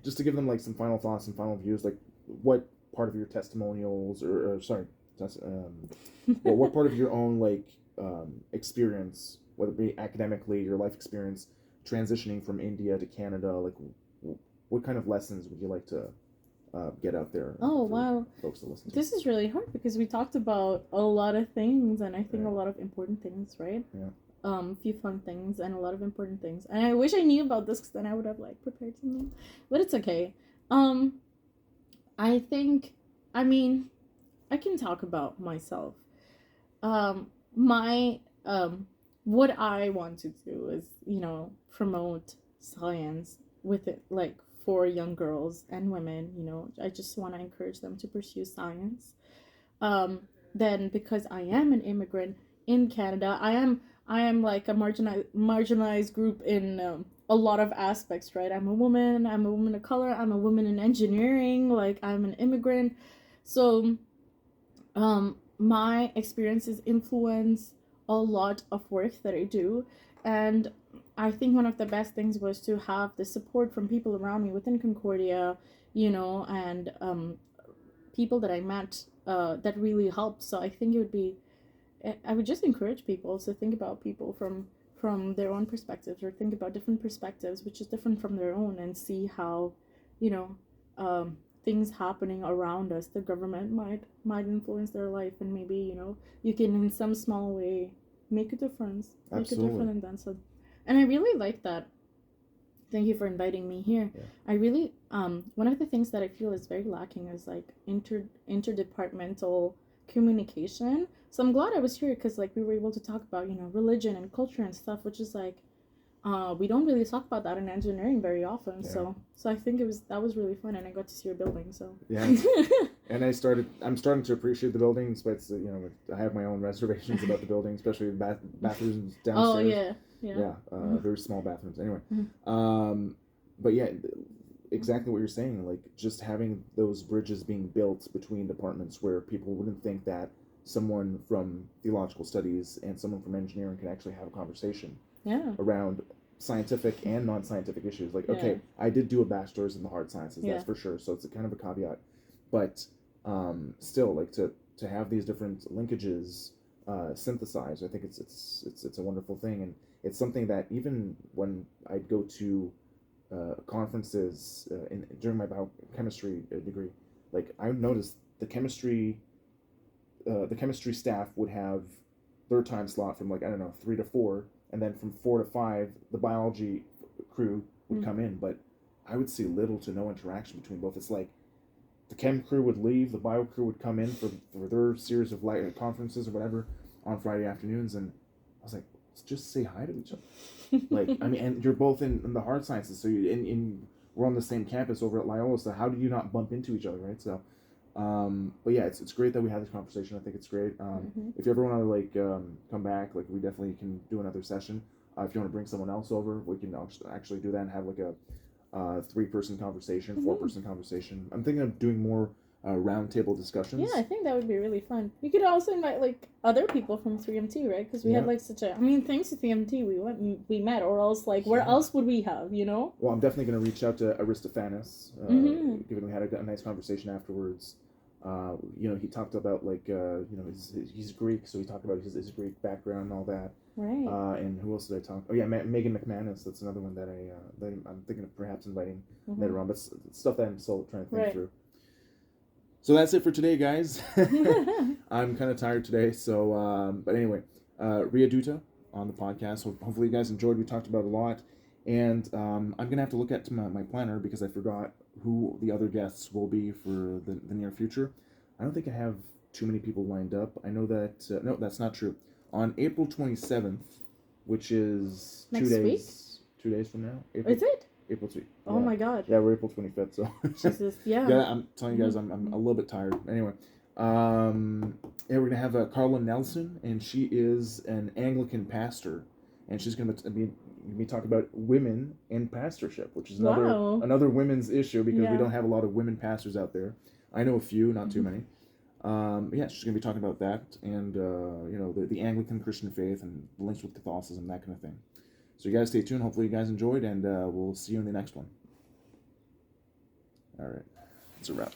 just to give them like some final thoughts and final views, like what part of your testimonials or sorry. What part of your own like experience, whether it be academically, your life experience, transitioning from India to Canada, like what kind of lessons would you like to get out there? Oh wow, folks to listen to. This is really hard because we talked about a lot of things, and I think a lot of important things, right? Yeah. Few fun things and a lot of important things, and I wish I knew about this because then I would have like prepared something, but it's okay. I think, I mean, I can talk about myself. What I want to do is, promote science with it, like for young girls and women. I just want to encourage them to pursue science. Then because I am an immigrant in Canada, I am like a marginalized group in a lot of aspects, right? I'm a woman of color, I'm a woman in engineering, like I'm an immigrant. So my experiences influence a lot of work that I do, and I think one of the best things was to have the support from people around me within Concordia, and people that I met that really helped. So I think I would just encourage people to think about people from their own perspectives, or think about different perspectives which is different from their own, and see how things happening around us, the government might influence their life, and maybe you can in some small way make a difference. Absolutely. Make a difference, and then so. And I really like that. Thank you for inviting me here. Yeah. I really one of the things that I feel is very lacking is like interdepartmental communication. So I'm glad I was here because like we were able to talk about religion and culture and stuff, which is like we don't really talk about that in engineering very often. Yeah. So I think that was really fun, and I got to see your building. So yeah. And I'm starting to appreciate the building, but I have my own reservations about the building, especially the bathrooms downstairs. Oh yeah. Very small bathrooms. Anyway, but yeah, exactly what you're saying. Like just having those bridges being built between departments where people wouldn't think that someone from theological studies and someone from engineering can actually have a conversation. Yeah. Around scientific and non-scientific issues. Like, okay, I did do a bachelor's in the hard sciences, that's for sure. So it's a kind of a caveat, but still, like to have these different linkages synthesized, I think it's a wonderful thing, and it's something that even when I'd go to conferences during my biochemistry degree, like I noticed the chemistry staff would have their time slot from like 3 to 4. And then from 4 to 5, the biology crew would come in, but I would see little to no interaction between both. It's like the chem crew would leave, the bio crew would come in for their series of conferences or whatever on Friday afternoons, and I was like, let's just say hi to each other. Like, I mean, and you're both in the hard sciences, so we're on the same campus over at Loyola, so how do you not bump into each other, right? So, but yeah, it's great that we had this conversation. I think it's great. If you ever want to come back, like we definitely can do another session. If you want to bring someone else over, we can actually do that and have like 3-person conversation, Mhm. 4-person conversation. I'm thinking of doing more roundtable discussions. Yeah, I think that would be really fun. We could also invite like other people from 3MT, right? Because we had Yeah. like such a. I mean, thanks to 3MT, we met, or else like where Yeah. else would we have? You know? Well, I'm definitely going to reach out to Aristophanes, Mhm. given we had a nice conversation afterwards. He talked about like he's Greek, so he talked about his Greek background and all that. Right. And who else did I talk? Oh yeah, Megan McManus. That's another one that I'm thinking of perhaps inviting Mhm. later on. But stuff that I'm still trying to think Right. through. So that's it for today, guys. I'm kind of tired today, so but anyway, Riya Dutta on the podcast. Hopefully you guys enjoyed. We talked about a lot, and I'm gonna have to look at my planner because I forgot who the other guests will be for the near future. I don't think I have too many people lined up. I know that no, that's not true. On April 27th, which is Next 2 days from now. Is it? April 2. Oh my God. Yeah, we're April 25th. So Jesus. Yeah. yeah, I'm telling you guys, I'm a little bit tired. Anyway, yeah, we're gonna have Carla Nelson, and she is an Anglican pastor, and she's gonna be talking about women in pastorship, which is Wow. another women's issue because Yeah. we don't have a lot of women pastors out there. I know a few, not too many. Yeah, she's gonna be talking about that, and the Anglican Christian faith and links with Catholicism, that kind of thing. So you guys stay tuned. Hopefully you guys enjoyed, and we'll see you in the next one. All right, that's a wrap.